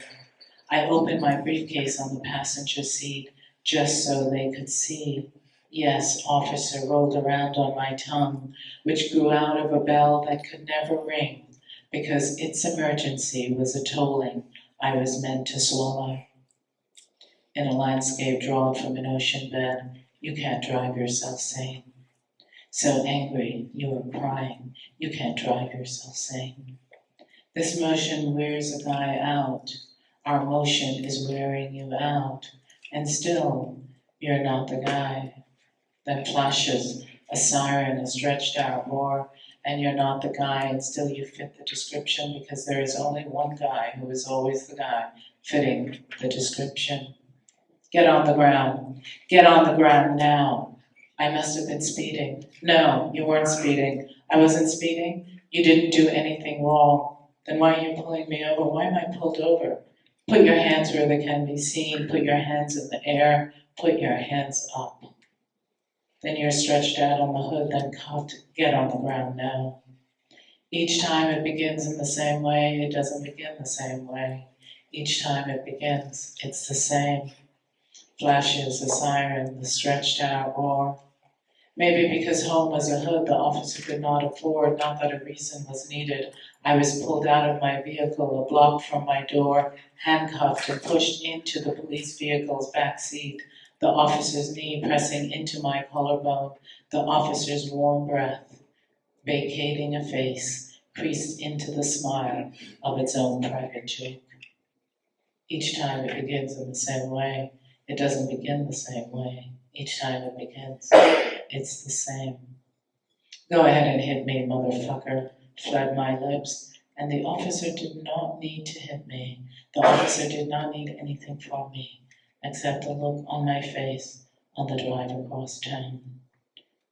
I opened my briefcase on the passenger seat just so they could see. "Yes, officer" rolled around on my tongue, which grew out of a bell that could never ring, because its emergency was a tolling I was meant to swallow. In a landscape drawn from an ocean bed, you can't drive yourself sane. So angry, you are crying, you can't drive yourself sane. This motion wears a guy out. Our motion is wearing you out. And still, you're not the guy. Then flashes a siren, a stretched out roar, and you're not the guy, and still you fit the description, because there is only one guy who is always the guy fitting the description. "Get on the ground. Get on the ground now." I must have been speeding. No, you weren't speeding. I wasn't speeding. You didn't do anything wrong. Then why are you pulling me over? Why am I pulled over? Put your hands where they can be seen. Put your hands in the air. Put your hands up. Then you're stretched out on the hood, then cuffed. Get on the ground now. Each time it begins in the same way, it doesn't begin the same way. Each time it begins, it's the same. Flashes, a siren, the stretched out roar. Maybe because home was a hood the officer could not afford, not that a reason was needed. I was pulled out of my vehicle, a block from my door, handcuffed and pushed into the police vehicle's back seat, the officer's knee pressing into my collarbone, the officer's warm breath, vacating a face, creased into the smile of its own private joke. Each time it begins in the same way. It doesn't begin the same way. Each time it begins, it's the same. "Go ahead and hit me, motherfucker," fled my lips, and the officer did not need to hit me. The officer did not need anything from me, except the look on my face on the drive across town.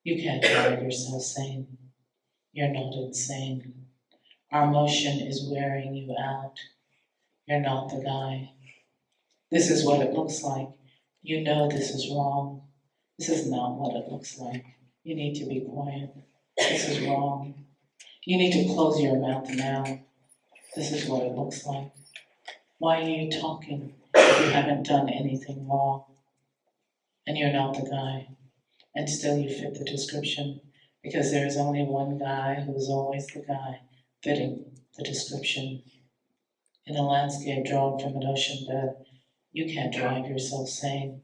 You can't drive yourself sane. You're not insane. Our motion is wearing you out. You're not the guy. This is what it looks like. You know this is wrong. This is not what it looks like. You need to be quiet. This is wrong. You need to close your mouth now. This is what it looks like. Why are you talking? You haven't done anything wrong, and you're not the guy, and still you fit the description, because there is only one guy who is always the guy fitting the description. In a landscape drawn from an ocean bed, you can't drive yourself sane.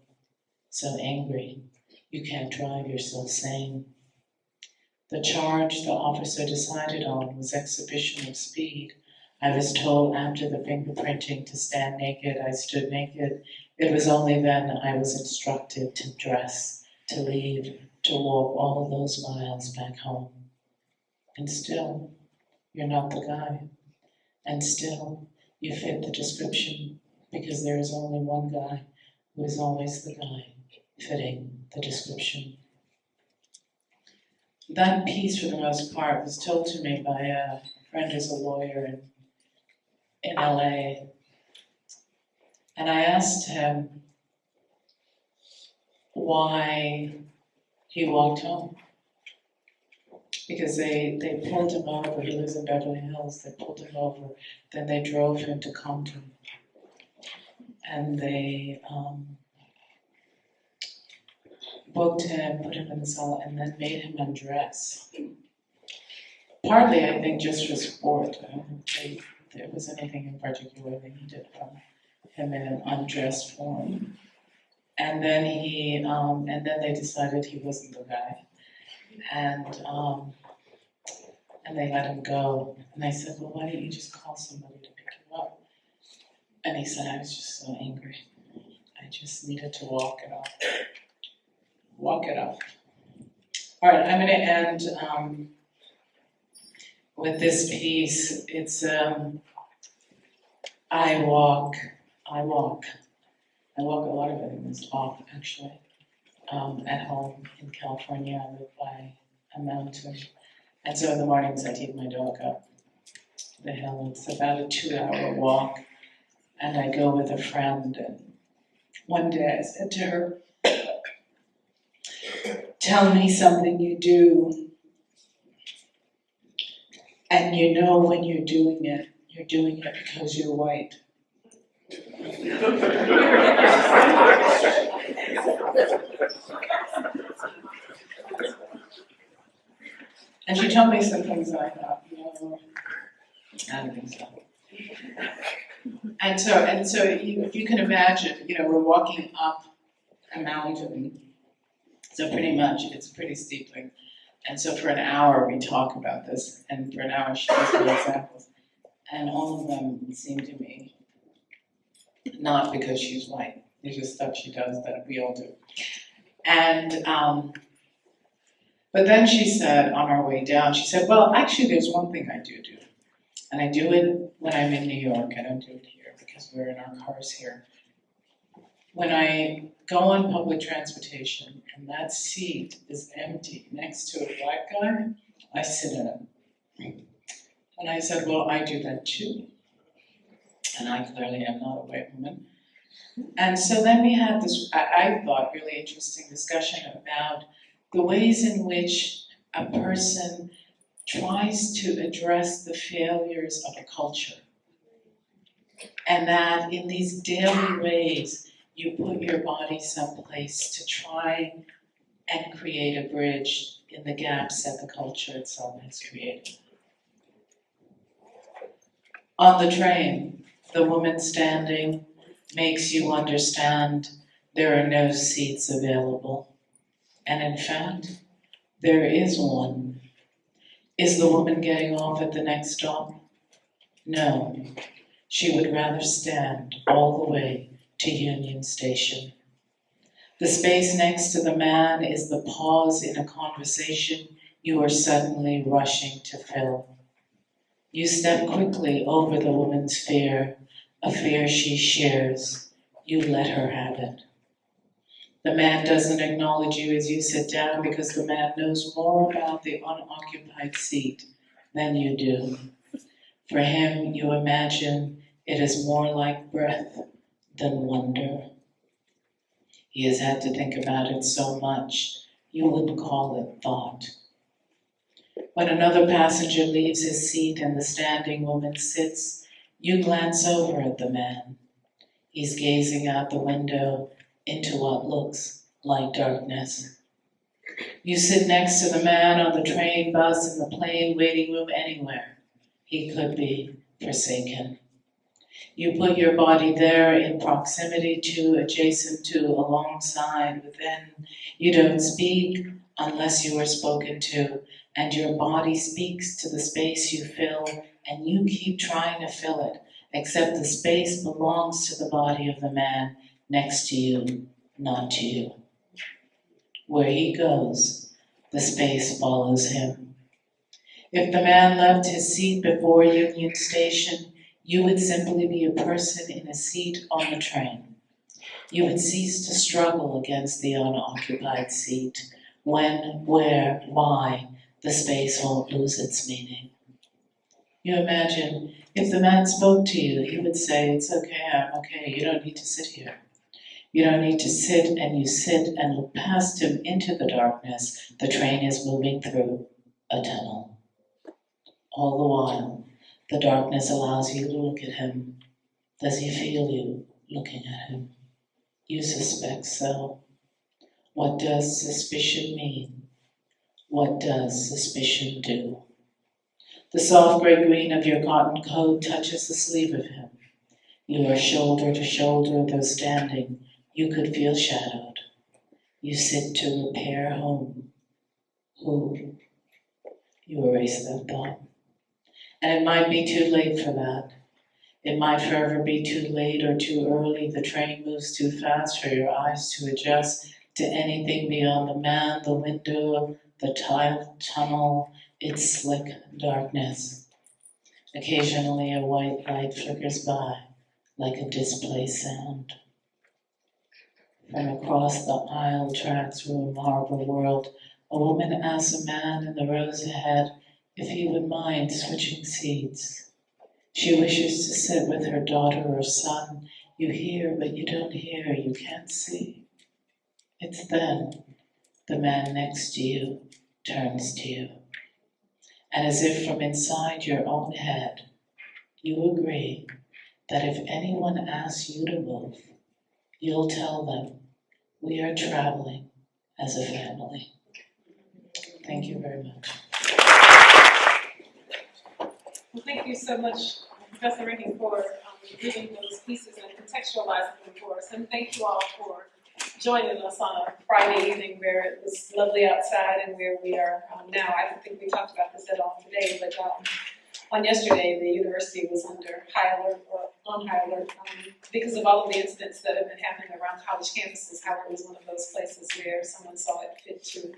So angry, you can't drive yourself sane. The charge the officer decided on was exhibition of speed. I was told after the fingerprinting to stand naked. I stood naked. It was only then I was instructed to dress, to leave, to walk all those miles back home. And still, you're not the guy. And still, you fit the description, because there is only one guy who is always the guy fitting the description. That piece, for the most part, was told to me by a friend who's a lawyer in LA. And I asked him why he walked home. Because they pulled him over. He lives in Beverly Hills. They pulled him over. Then they drove him to Compton. And they booked him, put him in the cell, and then made him undress. Partly, I think, just for sport. I don't think there was anything in particular they needed from him in an undressed form. And then they decided he wasn't the guy. And they let him go. And I said, well, why don't you just call somebody to pick you up? And he said, I was just so angry. I just needed to walk it off. Walk it off. All right, I'm going to end with this piece. It's, I walk a lot of it in this talk, actually. At home in California, I live by a mountain. And so in the mornings I take my dog up the hill. It's about a 2-hour walk. And I go with a friend. And one day I said to her, tell me something you do. And you know when you're doing it because you're white. And she told me some things that I thought, no, I don't think so. And so you can imagine, we're walking up a mountain. So pretty much, it's pretty steep thing. And so for an hour we talk about this, and for an hour she gives me examples. And all of them seem to me not because she's white. There's just stuff she does that we all do. And but then she said on our way down, she said, well, actually there's one thing I do. And I do it when I'm in New York. I don't do it here because we're in our cars here. When I go on public transportation and that seat is empty next to a black guy, I sit in it. And I said, well, I do that too. And I clearly am not a white woman. And so then we had this, I thought, really interesting discussion about the ways in which a person tries to address the failures of a culture. And that in these daily ways, you put your body someplace to try and create a bridge in the gaps that the culture itself has created. On the train, the woman standing makes you understand there are no seats available. And in fact, there is one. Is the woman getting off at the next stop? No. She would rather stand all the way to Union Station. The space next to the man is the pause in a conversation you are suddenly rushing to fill. You step quickly over the woman's fear, a fear she shares. You let her have it. The man doesn't acknowledge you as you sit down because the man knows more about the unoccupied seat than you do. For him, you imagine it is more like breath than wonder. He has had to think about it so much, you wouldn't call it thought. When another passenger leaves his seat and the standing woman sits, you glance over at the man. He's gazing out the window into what looks like darkness. You sit next to the man on the train, bus, in the plane, waiting room, anywhere. He could be forsaken. You put your body there in proximity to, adjacent to, alongside, within. You don't speak unless you are spoken to, and your body speaks to the space you fill, and you keep trying to fill it, except the space belongs to the body of the man next to you, not to you. Where he goes, the space follows him. If the man left his seat before Union Station, you would simply be a person in a seat on the train. You would cease to struggle against the unoccupied seat. When, where, why, the space won't lose its meaning. You imagine, if the man spoke to you, he would say, "It's okay, I'm okay, you don't need to sit here." You don't need to sit, and you sit and look past him into the darkness the train is moving through, a tunnel. All the while, the darkness allows you to look at him. Does he feel you looking at him? You suspect so. What does suspicion mean? What does suspicion do? The soft gray green of your cotton coat touches the sleeve of him. You are shoulder to shoulder, though standing. You could feel shadowed. You sit to repair home. Who? You erase that thought. And it might be too late for that. It might forever be too late or too early. The train moves too fast for your eyes to adjust to anything beyond the man, the window, the tiled tunnel, its slick darkness. Occasionally a white light flickers by like a displaced sound. From across the aisle tracks room harbor world, a woman asks a man in the rows ahead if he would mind switching seats. She wishes to sit with her daughter or son. You hear, but you don't hear, you can't see. It's then the man next to you turns to you. And as if from inside your own head, you agree that if anyone asks you to move, you'll tell them, we are traveling as a family. Thank you very much. Well, thank you so much, Professor Rankine, for reading those pieces and contextualizing them for us. And thank you all for joining us on a Friday evening where it was lovely outside and where we are now. I don't think we talked about this at all today, but on yesterday, the university was under high alert, or on high alert, because of all of the incidents that have been happening around college campuses. Howard was one of those places where someone saw it fit to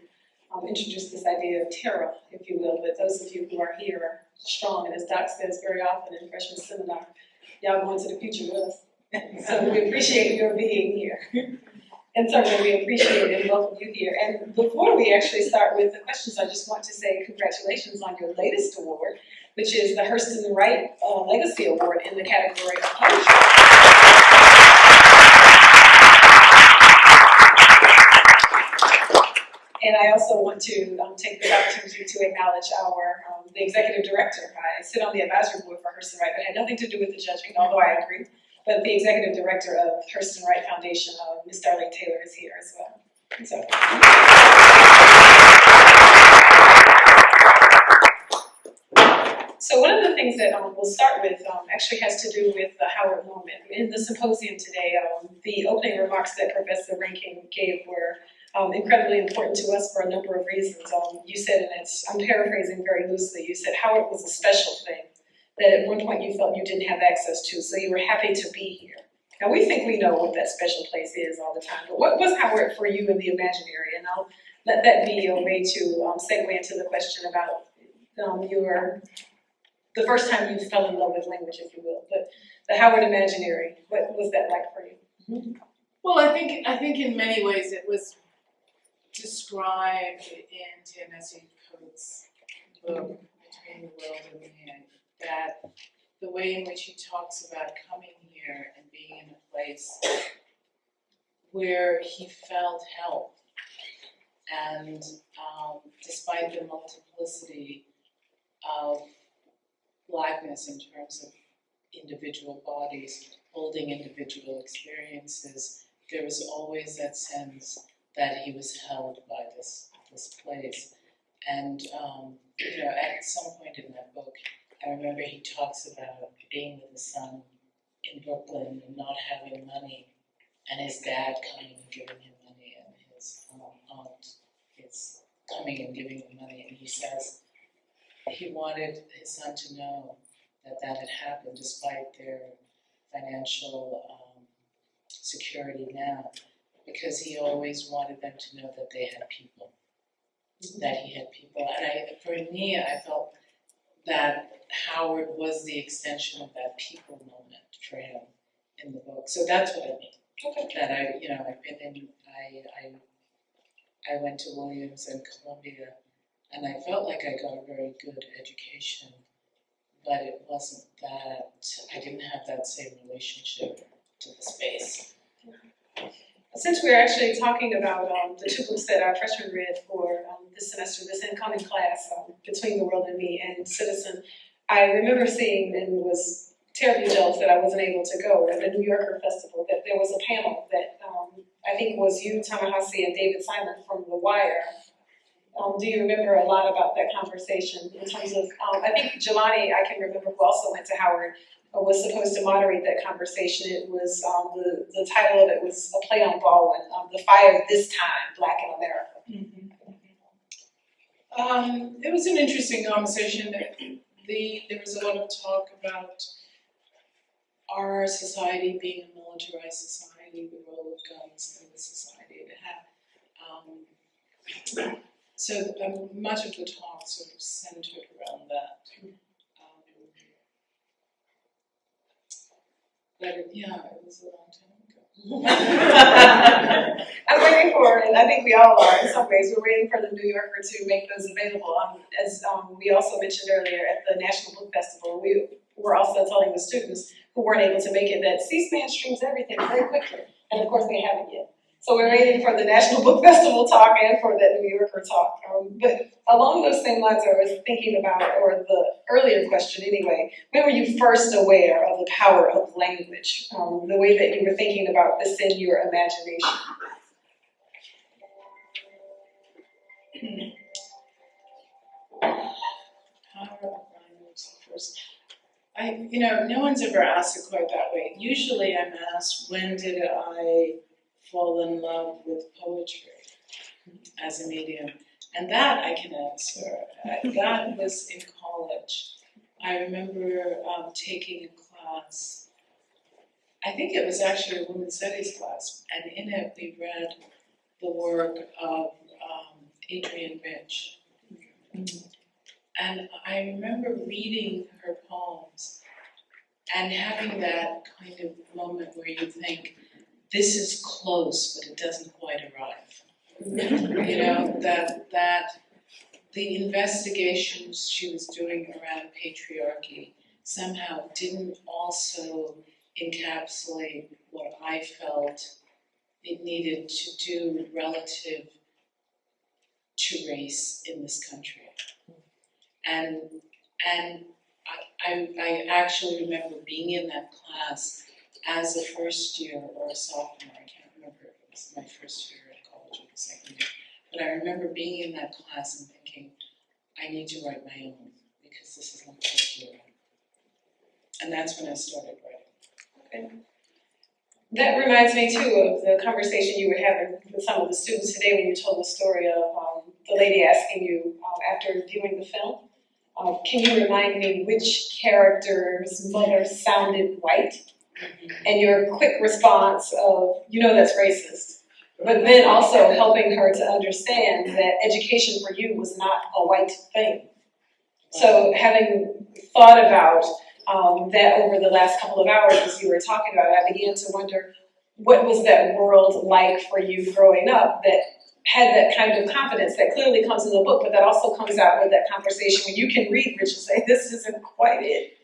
introduce this idea of terror, if you will. But those of you who are here are strong, and as Doc says very often in freshman seminar, y'all going to the future with us. So we appreciate your being here. And certainly we appreciate and welcome you here. And before we actually start with the questions, I just want to say congratulations on your latest award, which is the Hurston Wright Legacy Award in the category of poetry. And I also want to take this opportunity to acknowledge our the executive director. I sit on the advisory board for Hurston Wright, but had nothing to do with the judging, although I agree. But the executive director of Hurston Wright Foundation, Ms. Darlene Taylor, is here as well. So one of the things that we'll start with actually has to do with the Howard moment. In the symposium today, the opening remarks that Professor Rankine gave were incredibly important to us for a number of reasons. You said, and I'm paraphrasing very loosely, you said Howard was a special thing that at one point you felt you didn't have access to, so you were happy to be here. Now we think we know what that special place is all the time, but what was Howard for you in the imaginary? And I'll let that be a way to segue into the question about the first time you fell in love with language, if you will. But the Howard imaginary, what was that like for you? Well, I think in many ways it was described in T.M.S. Coates' book, Between the World and Man, that the way in which he talks about coming here and being in a place where he felt help, and despite the multiplicity of Blackness in terms of individual bodies, holding individual experiences, there was always that sense that he was held by this place. And at some point in that book, I remember he talks about being with his son in Brooklyn and not having money, and his dad coming and giving him money, and his aunt is coming and giving him money, and he says he wanted his son to know that had happened despite their financial security now, because he always wanted them to know that they had people, that he had people. And for me, I felt that Howard was the extension of that people moment for him in the book. So that's what I mean. Okay. That I've been in, I went to Williams and Columbia, and I felt like I got a very good education, but it wasn't that, I didn't have that same relationship to the space. Since we're actually talking about the two books that our freshmen read for this semester, this incoming class, Between the World and Me and Citizen, I remember seeing and was terribly jealous that I wasn't able to go at the New Yorker Festival, that there was a panel that I think was you, Ta-Nehisi, and David Simon from The Wire. Do you remember a lot about that conversation in terms of, I think Jelani, I can remember, who also went to Howard, was supposed to moderate that conversation. It was, the title of it was a play on Baldwin, The Fire This Time, Black in America. It was an interesting conversation. There was a lot of talk about our society being a militarized society, the role of guns in the society it had. So much of the talk sort of centered around that. But it was a long time ago. I'm waiting for, and I think we all are in some ways, we're waiting for the New Yorker to make those available. As we also mentioned earlier at the National Book Festival, we were also telling the students who weren't able to make it that C-SPAN streams everything very quickly, and of course they haven't yet. So we're waiting for the National Book Festival talk and for that New Yorker talk. But along those same lines, I was thinking about, or the earlier question anyway, when were you first aware of the power of language? The way that you were thinking about this in your imagination? Power of language first. No one's ever asked it quite that way. Usually I'm asked, when did I fall in love with poetry as a medium? And that I can answer. That was in college. I remember taking a class, I think it was actually a women's studies class, and in it we read the work of Adrienne Rich. And I remember reading her poems and having that kind of moment where you think, this is close, but it doesn't quite arrive. That the investigations she was doing around patriarchy somehow didn't also encapsulate what I felt it needed to do relative to race in this country. And I actually remember being in that class as a first year or a sophomore. I can't remember if it was my first year at college or the second year. But I remember being in that class and thinking, I need to write my own because this is not quite. And that's when I started writing. Okay. That reminds me too of the conversation you were having with some of the students today when you told the story of the lady asking you after viewing the film, can you remind me which character's mother sounded white? And your quick response of, that's racist. But then also helping her to understand that education for you was not a white thing. So having thought about that over the last couple of hours as you were talking about it, I began to wonder, what was that world like for you growing up that had that kind of confidence that clearly comes in the book, but that also comes out with that conversation when you can read Rich and say, this isn't quite it.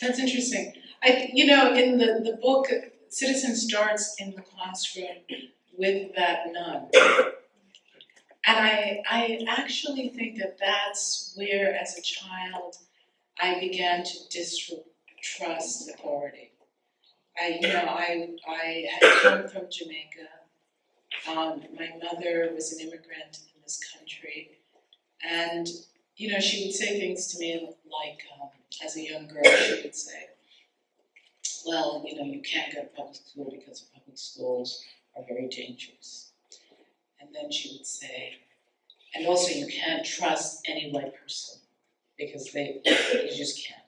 That's interesting. In the book, Citizen starts in the classroom with that nun. And I actually think that that's where, as a child, I began to distrust authority. I had come from Jamaica. My mother was an immigrant in this country, and she would say things to me like, as a young girl, she would say, well, you can't go to public school because public schools are very dangerous. And then she would say, and also you can't trust any white person because you just can't.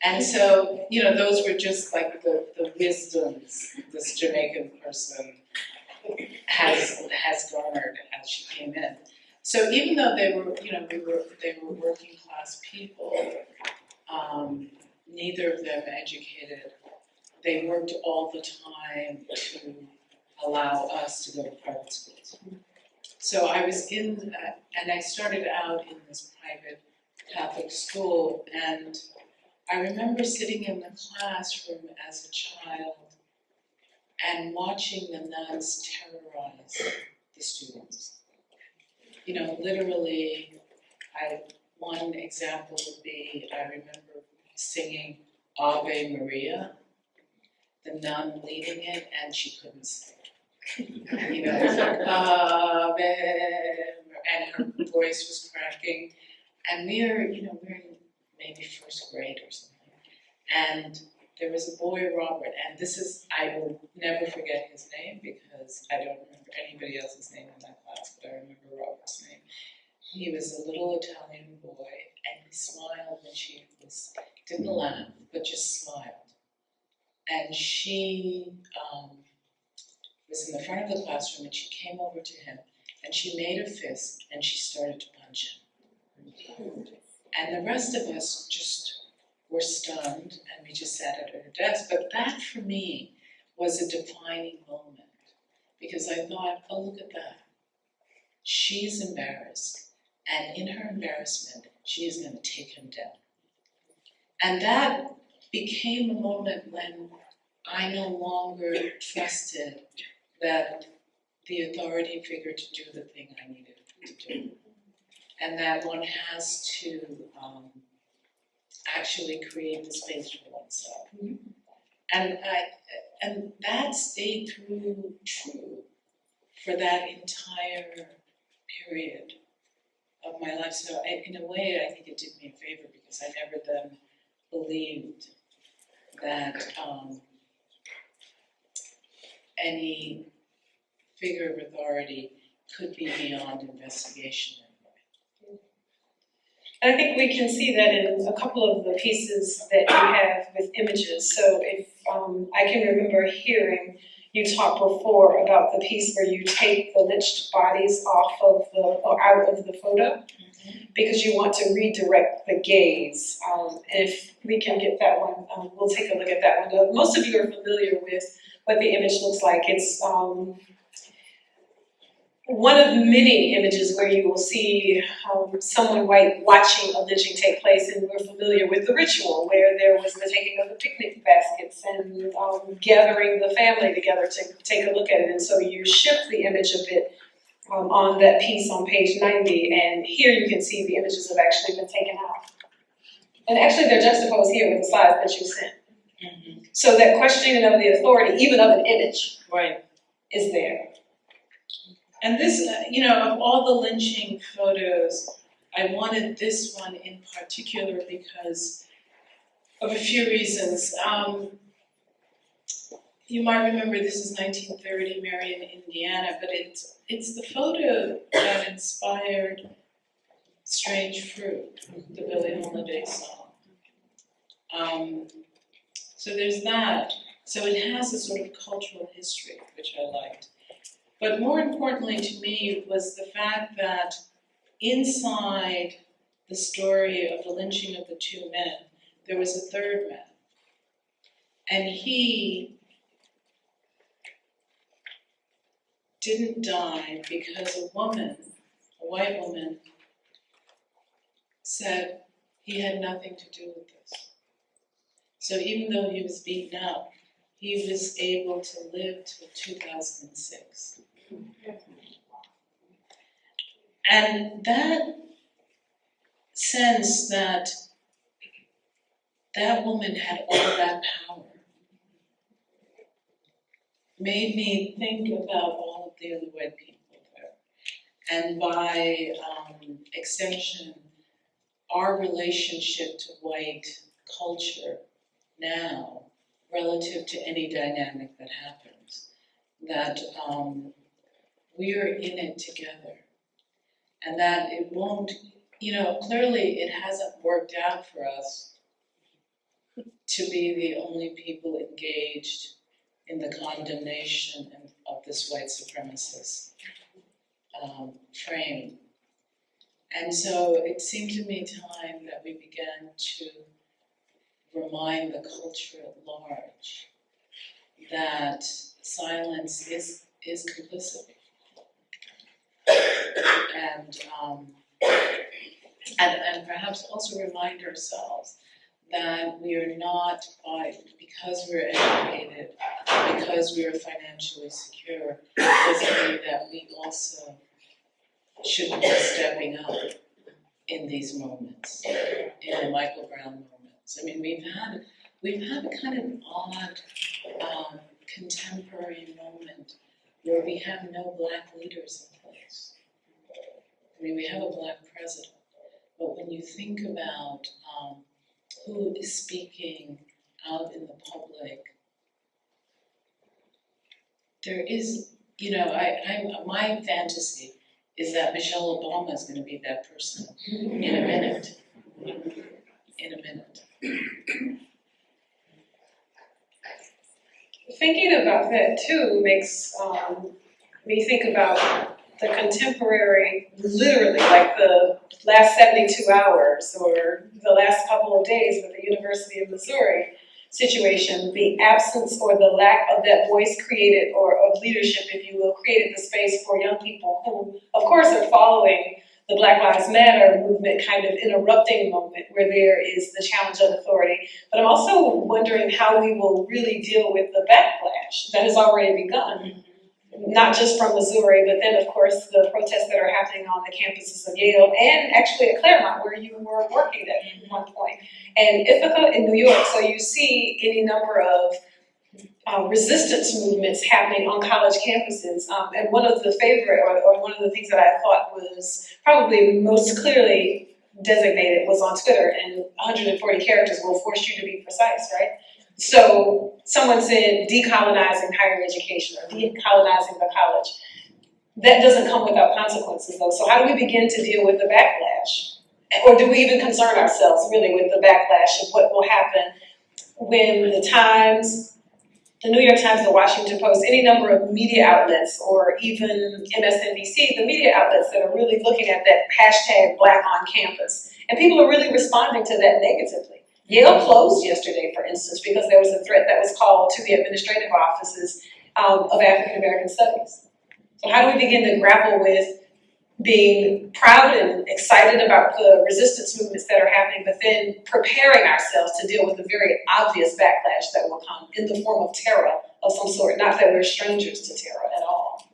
And so, those were just like the wisdoms this Jamaican person has garnered as she came in. So even though they were working class people, neither of them educated. They worked all the time to allow us to go to private schools. So I was and I started out in this private Catholic school, and I remember sitting in the classroom as a child and watching the nuns terrorize the students. Literally, one example would be, I remember singing Ave Maria, the nun leading it, and she couldn't sing. It was like, Ave, and her voice was cracking. And we're in maybe first grade or something. And there was a boy, Robert, and I will never forget his name because I don't remember anybody else's name in that class, but I remember Robert's name. He was a little Italian boy, and he smiled when she didn't laugh, but just smiled. And she was in the front of the classroom, and she came over to him, and she made a fist, and she started to punch him. And the rest of us just were stunned, and we just sat at her desk. But that, for me, was a defining moment, because I thought, oh, look at that. She's embarrassed, and in her embarrassment, she is going to take him down. And that became a moment when I no longer trusted that the authority figure to do the thing I needed to do. And that one has to actually create the space for oneself. And that stayed true for that entire period of my life. So in a way, I think it did me a favor, because I never then believed that any figure of authority could be beyond investigation. And I think we can see that in a couple of the pieces that you have with images. So if I can remember hearing you talk before about the piece where you take the lynched bodies off of or out of the photo, because you want to redirect the gaze. If we can get that one, we'll take a look at that one. Most of you are familiar with what the image looks like. It's one of many images where you will see someone white watching a lynching take place, and we're familiar with the ritual where there was the taking of the picnic baskets and gathering the family together to take a look at it. And so you shift the image a bit on that piece on page 90, and here you can see the images have actually been taken out. And actually they're juxtaposed here with the slides that you sent. Mm-hmm. So that questioning of the authority, even of an image, Right. is there. And this, of all the lynching photos, I wanted this one in particular because of a few reasons. You might remember this is 1930, Marion, Indiana, but it's the photo that inspired Strange Fruit, the Billie Holiday song. So there's that. So it has a sort of cultural history, which I liked. But more importantly to me was the fact that inside the story of the lynching of the two men, there was a third man. And he didn't die because a woman, a white woman, said he had nothing to do with this. So even though he was beaten up, he was able to live till 2006. And that sense that that woman had all that power. Made me think about all of the other white people there. And by extension, our relationship to white culture now, relative to any dynamic that happens, that we are in it together. And that it won't, clearly it hasn't worked out for us to be the only people engaged in the condemnation of this white supremacist frame. And so it seemed to me time that we began to remind the culture at large that silence is complicit. And perhaps also remind ourselves that we are not, because we're educated, because we are financially secure, doesn't mean that we also shouldn't be stepping up in these moments, in the Michael Brown moments. I mean, we've had a kind of odd contemporary moment where we have no Black leaders in place. I mean, we have a Black president, but when you think about who is speaking out in the public, there is, my fantasy is that Michelle Obama is going to be that person in a minute. Thinking about that too makes me think about the contemporary, literally, like the last 72 hours or the last couple of days with the University of Missouri situation, the absence or the lack of that voice created, or of leadership, if you will, created the space for young people who, of course, are following the Black Lives Matter movement kind of interrupting moment where there is the challenge of authority. But I'm also wondering how we will really deal with the backlash that has already begun. Not just from Missouri, but then, of course, the protests that are happening on the campuses of Yale and actually at Claremont, where you were working at one point, and Ithaca in New York. So you see any number of resistance movements happening on college campuses. And one of the favorite, or one of the things that I thought was probably most clearly designated was on Twitter, and 140 characters will force you to be precise, right? So someone said decolonizing higher education or decolonizing the college. That doesn't come without consequences though. So how do we begin to deal with the backlash? Or do we even concern ourselves really with the backlash of what will happen when the Times, the New York Times, the Washington Post, any number of media outlets, or even MSNBC, the media outlets that are really looking at that hashtag Black on campus. And people are really responding to that negatively. Yale closed yesterday, for instance, because there was a threat that was called to the administrative offices of African American Studies. So how do we begin to grapple with being proud and excited about the resistance movements that are happening, but then preparing ourselves to deal with the very obvious backlash that will come in the form of terror of some sort? Not that we're strangers to terror at all.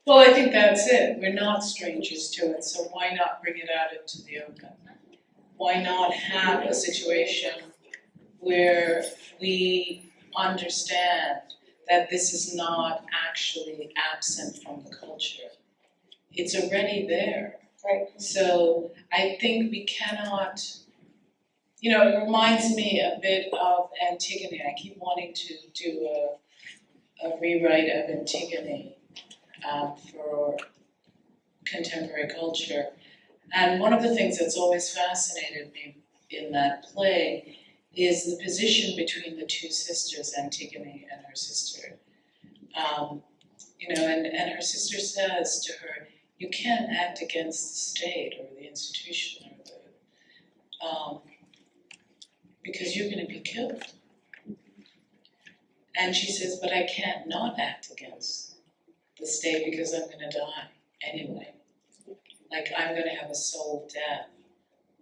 Well, I think that's it. We're not strangers to it, so why not bring it out into the open? Why not have a situation where we understand that this is not actually absent from the culture? It's already there. Right. So I think we cannot, it reminds me a bit of Antigone. I keep wanting to do a rewrite of Antigone for contemporary culture. And one of the things that's always fascinated me in that play is the position between the two sisters, Antigone and her sister. And her sister says to her, you can't act against the state or the institution or because you're going to be killed. And she says, but I can't not act against the state because I'm going to die anyway. Like I'm going to have a soul death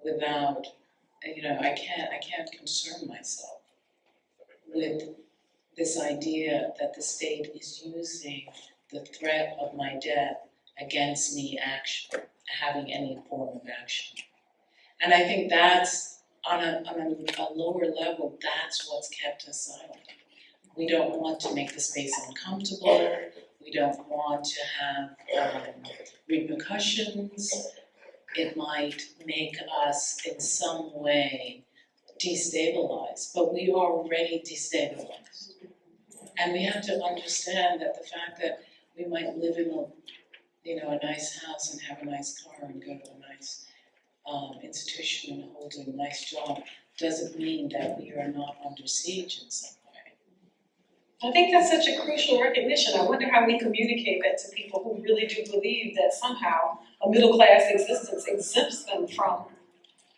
without, I can't concern myself with this idea that the state is using the threat of my death against me having any form of action. And I think that's on a lower level, that's what's kept us silent. We don't want to make the space uncomfortable. We don't want to have repercussions. It might make us in some way destabilized, but we are already destabilized. And we have to understand that the fact that we might live in a nice house and have a nice car and go to a nice institution and hold a nice job doesn't mean that we are not under siege in some way. I think that's such a crucial recognition. I wonder how we communicate that to people who really do believe that somehow a middle-class existence exempts them from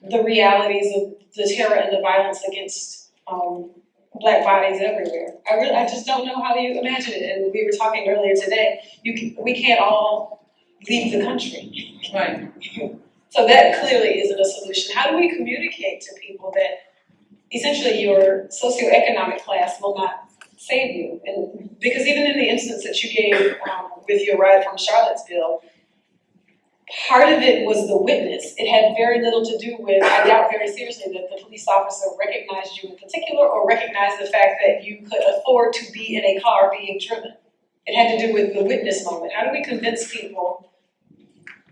the realities of the terror and the violence against Black bodies everywhere. I just don't know how you imagine it. And we were talking earlier today, we can't all leave the country. Right. So that clearly isn't a solution. How do we communicate to people that essentially your socioeconomic class will not save you? And because even in the instance that you gave with your ride from Charlottesville, part of it was the witness. It had very little to do with, I doubt very seriously that the police officer recognized you in particular or recognized the fact that you could afford to be in a car being driven. It had to do with the witness moment. How do we convince people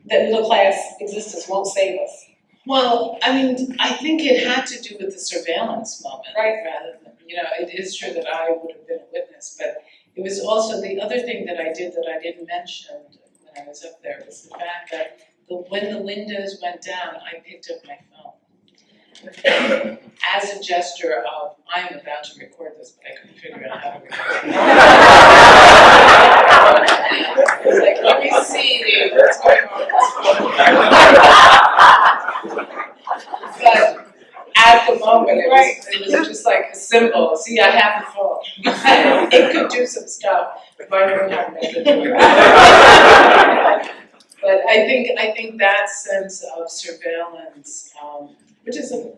that middle class existence won't save us? Well, I mean, I think it had to do with the surveillance moment, Right. rather than, it is true that I would have been a witness, but it was also the other thing that I did that I didn't mention when I was up there was the fact that when the windows went down, I picked up my phone as a gesture of, I'm about to record this, but I couldn't figure out how to record it. I was like, let me see what's going on. But at the moment, it was just like a symbol. See, I have the phone. It could do some stuff if I learned how to make it do it. But I think that sense of surveillance, which is a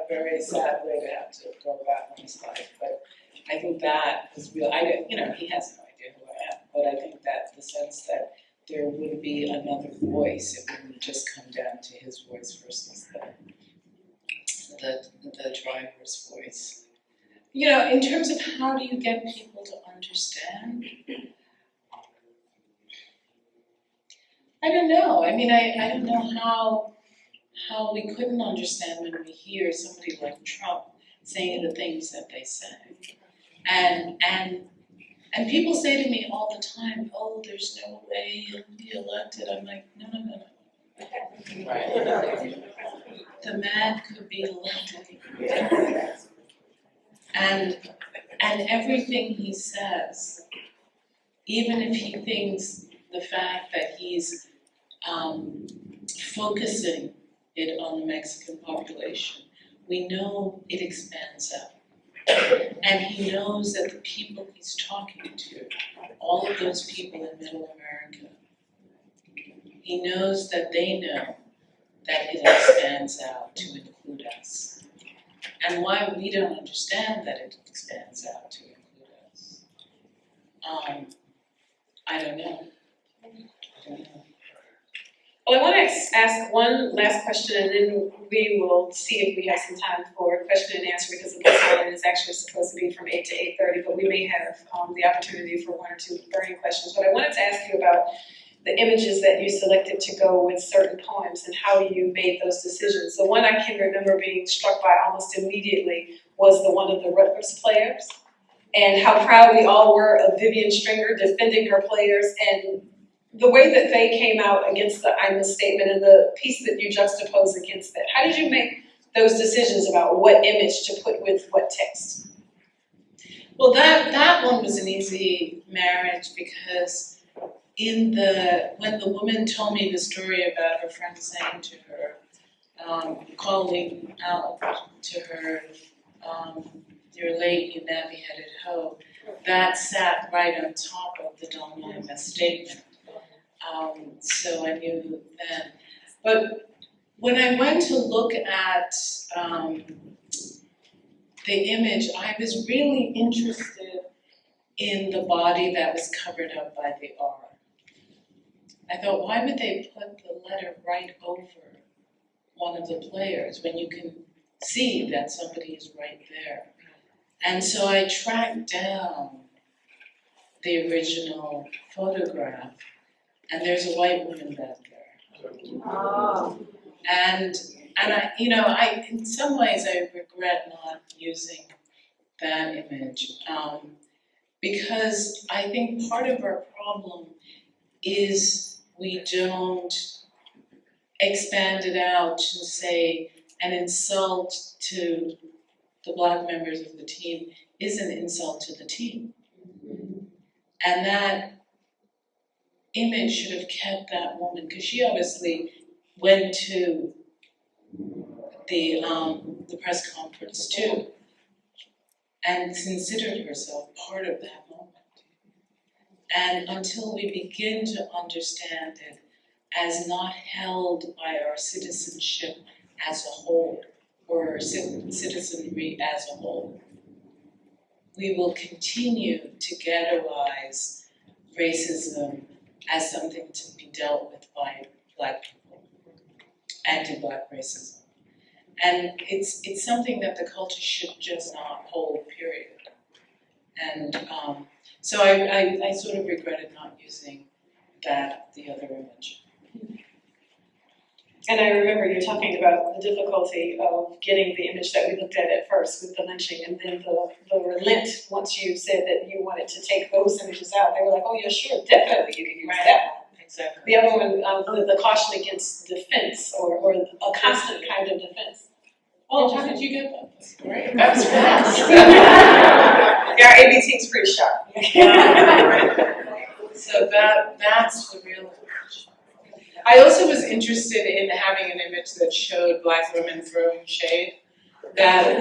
very sad way to have to go about one's life, but I think that is real. He has no idea who I am, but I think that the sense that there would be another voice, it wouldn't just come down to his voice versus the driver's voice. In terms of how do you get people to understand? I don't know. I mean, I don't know how we couldn't understand when we hear somebody like Trump saying the things that they say. And people say to me all the time, oh, there's no way he'll be elected. I'm like, no. Right. The man could be elected. And everything he says, even if he thinks the fact that he's focusing it on the Mexican population, we know it expands out. And he knows that the people he's talking to, all of those people in Middle America, he knows that they know that it expands out to include us. And why we don't understand that it expands out to include us, I don't know. Well, I want to ask one last question, and then we will see if we have some time for question and answer, because the time is actually supposed to be from 8 to 8:30, but we may have the opportunity for one or two burning questions. But I wanted to ask you about the images that you selected to go with certain poems and how you made those decisions. The one I can remember being struck by almost immediately was the one of the Rutgers players, and how proud we all were of Vivian Stringer defending her players, and the way that they came out against the I'm a statement and the piece that you juxtaposed against that. How did you make those decisions about what image to put with what text? Well, that one was an easy marriage, because when the woman told me the story about her friend saying to her, calling out to her, you're late, you nappy-headed hoe, that sat right on top of the don't I'm a statement. So I knew then. But when I went to look at the image, I was really interested in the body that was covered up by the R. I thought, why would they put the letter right over one of the players, when you can see that somebody is right there. And so I tracked down the original photograph, and there's a white woman back there. Oh. And I, in some ways I regret not using that image, because I think part of our problem is we don't expand it out to say an insult to the Black members of the team is an insult to the team. And that image should have kept that woman, because she obviously went to the press conference too, and considered herself part of that moment. And until we begin to understand it as not held by our citizenship as a whole, or citizenry as a whole, we will continue to ghettoize racism as something to be dealt with by Black people, anti-Black racism. And it's something that the culture should just not hold, period. And so I sort of regretted not using the other image. And I remember you talking about the difficulty of getting the image that we looked at first with the lynching, and then the relent once you said that you wanted to take those images out. They were like, oh yeah, sure, definitely you can use Right. that one. Exactly. The other one, the caution against defense or a constant kind of defense. Oh, how did you get that? That's great. That was fast. Yeah, our AB team's pretty sharp. So that's the real image. I also was interested in having an image that showed Black women throwing shade. That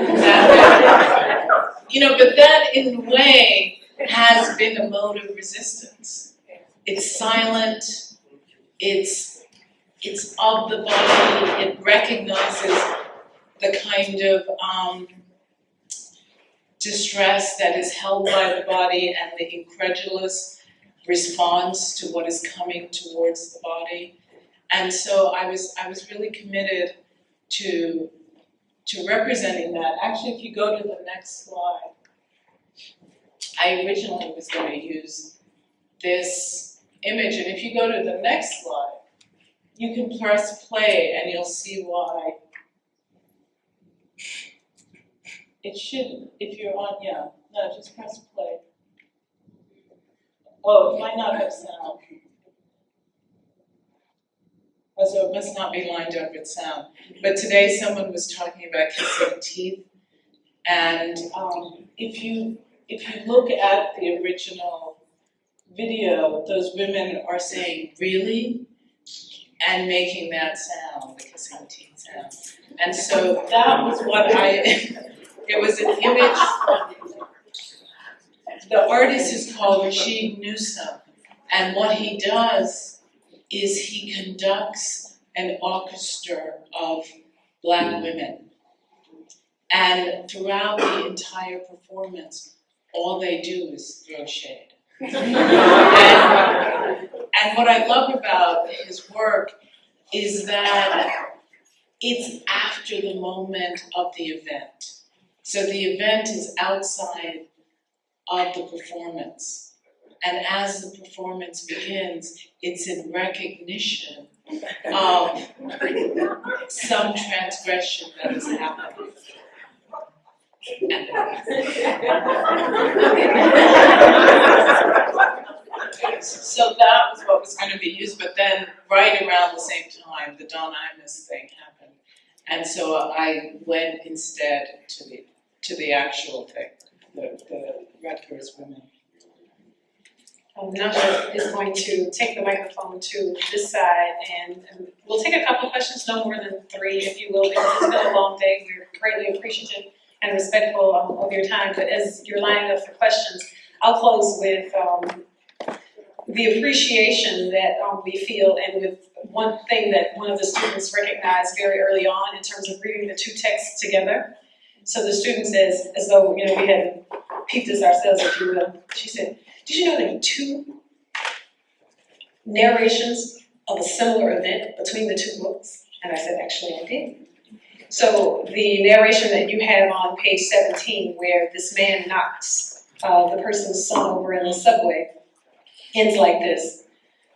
but that in a way has been a mode of resistance. It's silent, it's of the body, it recognizes the kind of distress that is held by the body and the incredulous response to what is coming towards the body. And so I was really committed to representing that. Actually, if you go to the next slide, I originally was going to use this image, and if you go to the next slide, you can press play and you'll see why. It should, if you're on, just press play. Oh, it might not have sound. Oh, so it must not be lined up with sound. But today someone was talking about kissing teeth, and if you look at the original video, those women are saying "really" and making that sound, the kissing teeth sound. And so that was what it was an image. The artist is called Rashid Newsom, and what he does is he conducts an orchestra of Black women. And throughout the entire performance, all they do is throw shade. And what I love about his work is that it's after the moment of the event. So the event is outside of the performance. And as the performance begins, it's in recognition of some transgression that has happened. So that was what was going to be used, but then right around the same time, the Don Imus thing happened. And so I went instead to the actual thing, the Rutgers women. Nasha is going to take the microphone to this side, and we'll take a couple of questions, no more than 3, if you will, because it's been a long day. We're greatly appreciative and respectful of your time, but as you're lining up for questions, I'll close with the appreciation that we feel, and with one thing that one of the students recognized very early on in terms of reading the 2 texts together. So the student says, as though we hadn't peeped this ourselves, if you will, she said, did you know there are 2 narrations of a similar event between the two books? And I said, actually, I did. So the narration that you have on page 17, where this man knocks the person's son over in the subway, ends like this.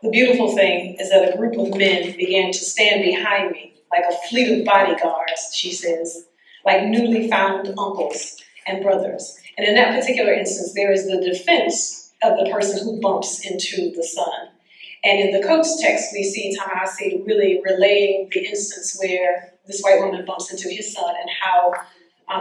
The beautiful thing is that a group of men began to stand behind me like a fleet of bodyguards, she says, like newly found uncles and brothers. And in that particular instance, there is the defense of the person who bumps into the son. And in the COAS text, we see Ta-Nehisi really relaying the instance where this white woman bumps into his son and how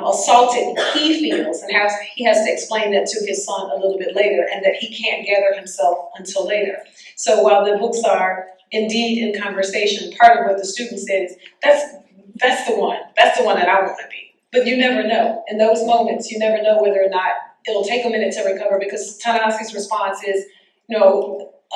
assaulted he feels, and how he has to explain that to his son a little bit later, and that he can't gather himself until later. So while the books are indeed in conversation, part of what the student said is, that's the one that I want to be. But you never know. In those moments, you never know whether or not it'll take a minute to recover, because Ta-Nehisi's response is,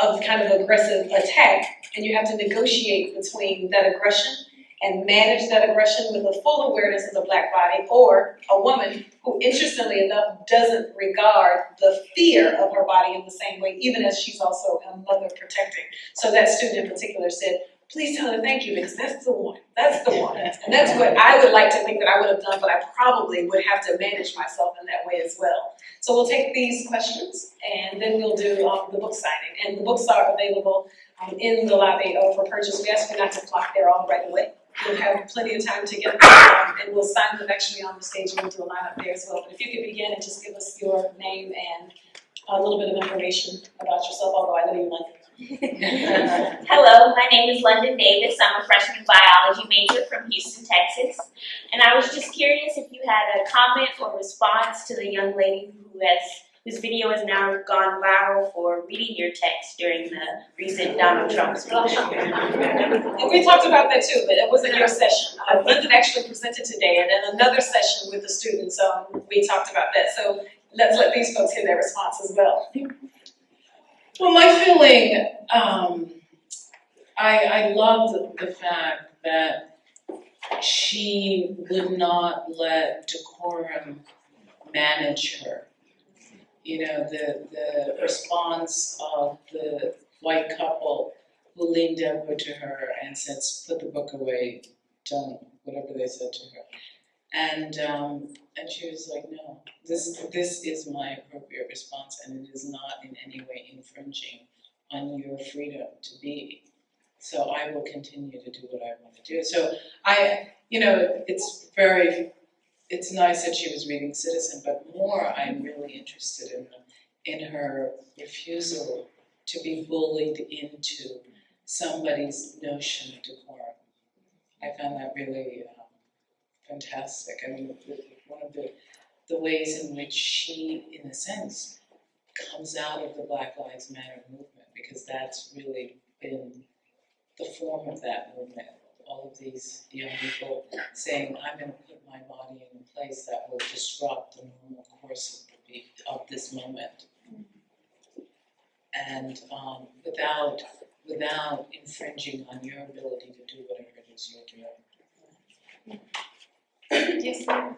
of kind of aggressive attack, and you have to negotiate between that aggression and manage that aggression with a full awareness of the Black body, or a woman who, interestingly enough, doesn't regard the fear of her body in the same way, even as she's also a mother protecting. So that student in particular said, please tell her thank you, because that's the one. And that's what I would like to think that I would have done, but I probably would have to manage myself in that way as well. So we'll take these questions, and then we'll do the book signing. And the books are available in the lobby for purchase. We ask you not to flock there all right away. You'll have plenty of time to get them, and we'll sign them actually on the stage, and we'll do a lineup there as well. But if you could begin and just give us your name and a little bit of information about yourself, although I know you like it. Hello, my name is London Davis. I'm a freshman biology major from Houston, Texas. And I was just curious if you had a comment or response to the young lady whose video has now gone viral for reading your text during the recent Donald Trump speech. And we talked about that too, but it wasn't your session. London actually presented today, and then another session with the students, we talked about that. So let's let these folks hear their response as well. Well, my feeling, I loved the fact that she would not let decorum manage her. The response of the white couple who leaned over to her and said, put the book away, don't, whatever they said to her. And she was like, no, this is my appropriate response, and it is not in any way infringing on your freedom to be. So I will continue to do what I want to do. So it's nice that she was reading Citizen, but more I'm really interested in her refusal to be bullied into somebody's notion of decorum. I found that really fantastic. I mean, one of the ways in which she, in a sense, comes out of the Black Lives Matter movement, because that's really been the form of that movement. All of these young people saying, I'm going to put my body in a place that will disrupt the normal course of this moment. And without infringing on your ability to do whatever it is you're doing. Yes, ma'am.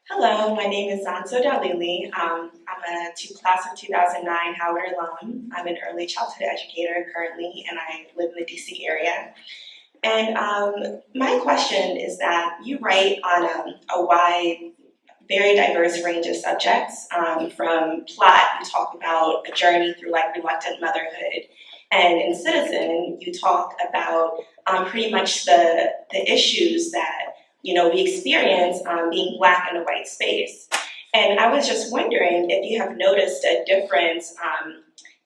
Hello, my name is Zanzo Dalili. I'm a class of 2009 Howard alum. I'm an early childhood educator currently, and I live in the DC area. And my question is that you write on a wide, very diverse range of subjects. From plot, you talk about a journey through reluctant motherhood. And in Citizen, you talk about pretty much the issues that we experience being Black in a white space. And I was just wondering if you have noticed a difference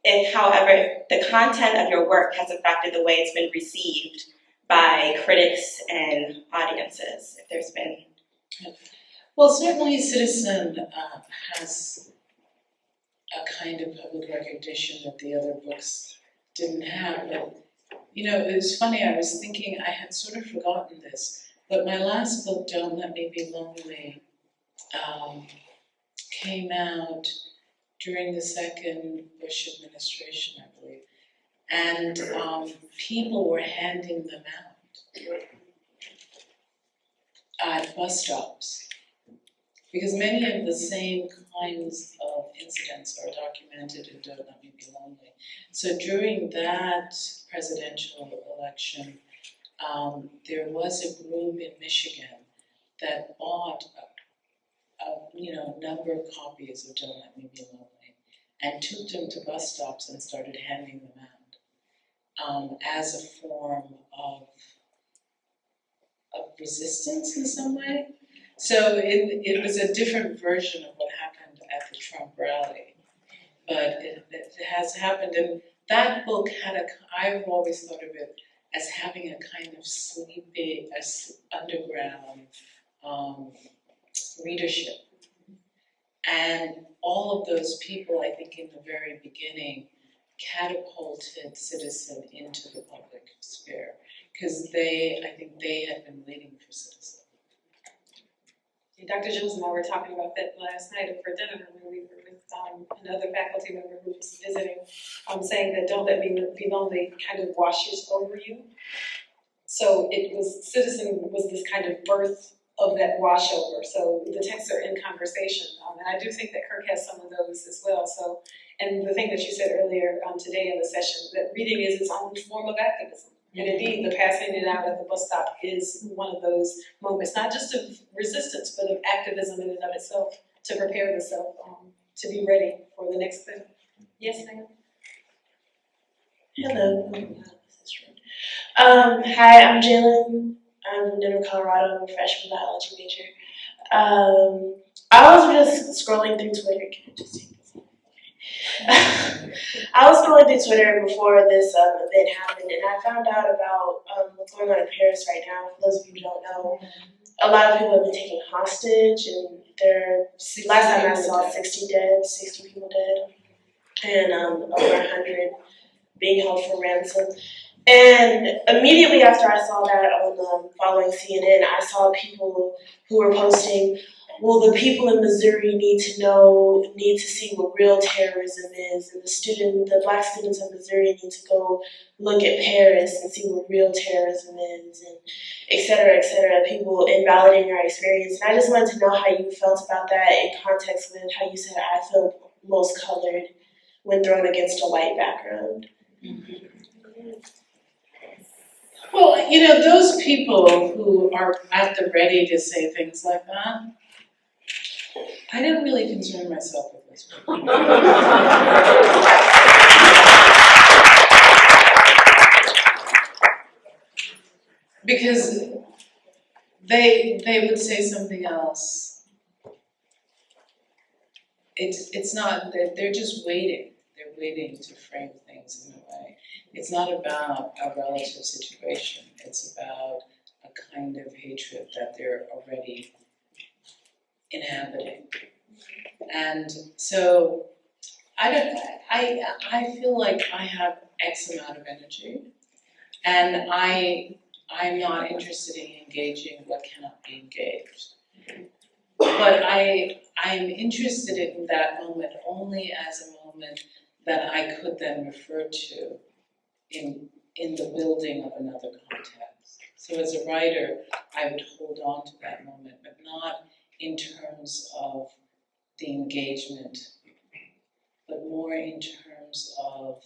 if, however, the content of your work has affected the way it's been received by critics and audiences, if there's been. Well, certainly Citizen has a kind of public recognition that the other books didn't have. But, it was funny, I was thinking, I had sort of forgotten this, but my last book, Don't Let Me Be Lonely, came out during the second Bush administration, I believe. And people were handing them out at bus stops. Because many of the same kinds of incidents are documented in Don't Let Me Be Lonely. So during that presidential election, there was a group in Michigan that bought a number of copies of Don't Let Me Be Lonely and took them to bus stops and started handing them out as a form of resistance in some way. So it was a different version of what happened at the Trump rally, but it has happened. And that book I've always thought of it as having a kind of sleepy, underground readership. And all of those people, I think in the very beginning, catapulted Citizen into the public sphere, because I think they had been waiting for Citizen. Dr. Jones and I were talking about that last night for dinner when we were with another faculty member who was visiting, saying that Don't Let Me Be Lonely kind of washes over you. So Citizen was this kind of birth of that washover. So the texts are in conversation. And I do think that Kirk has some of those as well. So, and the thing that you said earlier today in the session, that reading is its own form of activism. And indeed, the passing it out at the bus stop is one of those moments, not just of resistance, but of activism in and of itself, to prepare the self to be ready for the next thing. Yes, ma'am? Hello. Hi, I'm Jalen. I'm from Denver, Colorado. I'm a freshman biology major. I was just scrolling through Twitter. Can I just take this? I was scrolling through Twitter before this event happened, and I found out about what's going on in Paris right now. For those of you who don't know, a lot of people have been taken hostage, and last time I saw 60 people dead, and over 100 being held for ransom. And immediately after I saw that on following CNN, I saw people who were posting, well, the people in Missouri need to see what real terrorism is, and the black students of Missouri need to go look at Paris and see what real terrorism is, and et cetera, people invalidating our experience. And I just wanted to know how you felt about that in context with how you said I felt most colored when thrown against a white background. Well, those people who are at the ready to say things like that, I don't really concern myself with those people. Because they would say something else. It's not, they're just waiting. They're waiting to frame things in a way. It's not about a relative situation. It's about a kind of hatred that they're already inhabiting. And so I feel like I have X amount of energy, and I'm not interested in engaging what cannot be engaged. But I'm interested in that moment only as a moment that I could then refer to in the building of another context. So as a writer, I would hold on to that moment, but not in terms of the engagement, but more in terms of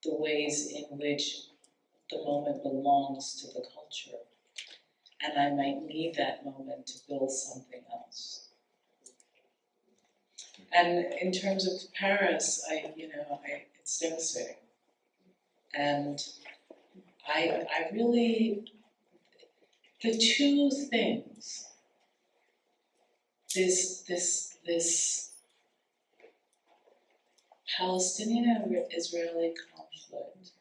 the ways in which the moment belongs to the culture. And I might need that moment to build something else. And in terms of Paris, it's devastating. And I really, the two things, this Palestinian-Israeli conflict,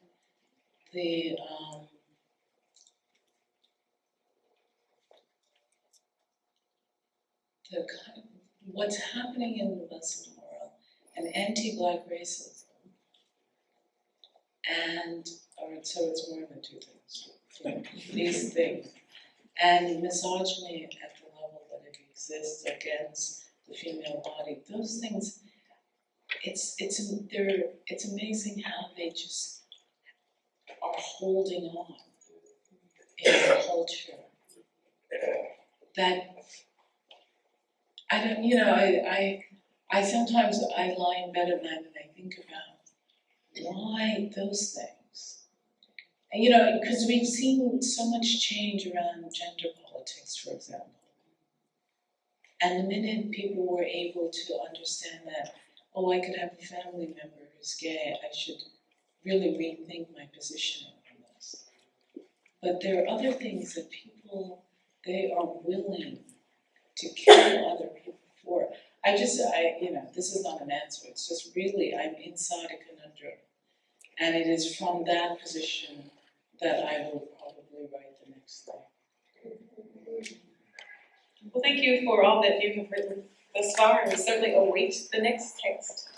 what's happening in the Muslim world, and anti-black racism, so it's more than two things, these things, and misogyny at the level that it exists against the female body, those things, it's amazing how they just are holding on in a culture that I don't, you know, I sometimes I lie in bed at night and I think about why those things. And, you know, because we've seen so much change around gender politics, for example. And the minute people were able to understand that, oh, I could have a family member who's gay, I should really rethink my position on this. But there are other things that people, they are willing to kill other people for. You know, this is not an answer, it's just really, I'm inside a conundrum. And it is from that position that I will probably write the next thing. Well, thank you for all that you have written thus far, and we certainly await the next text.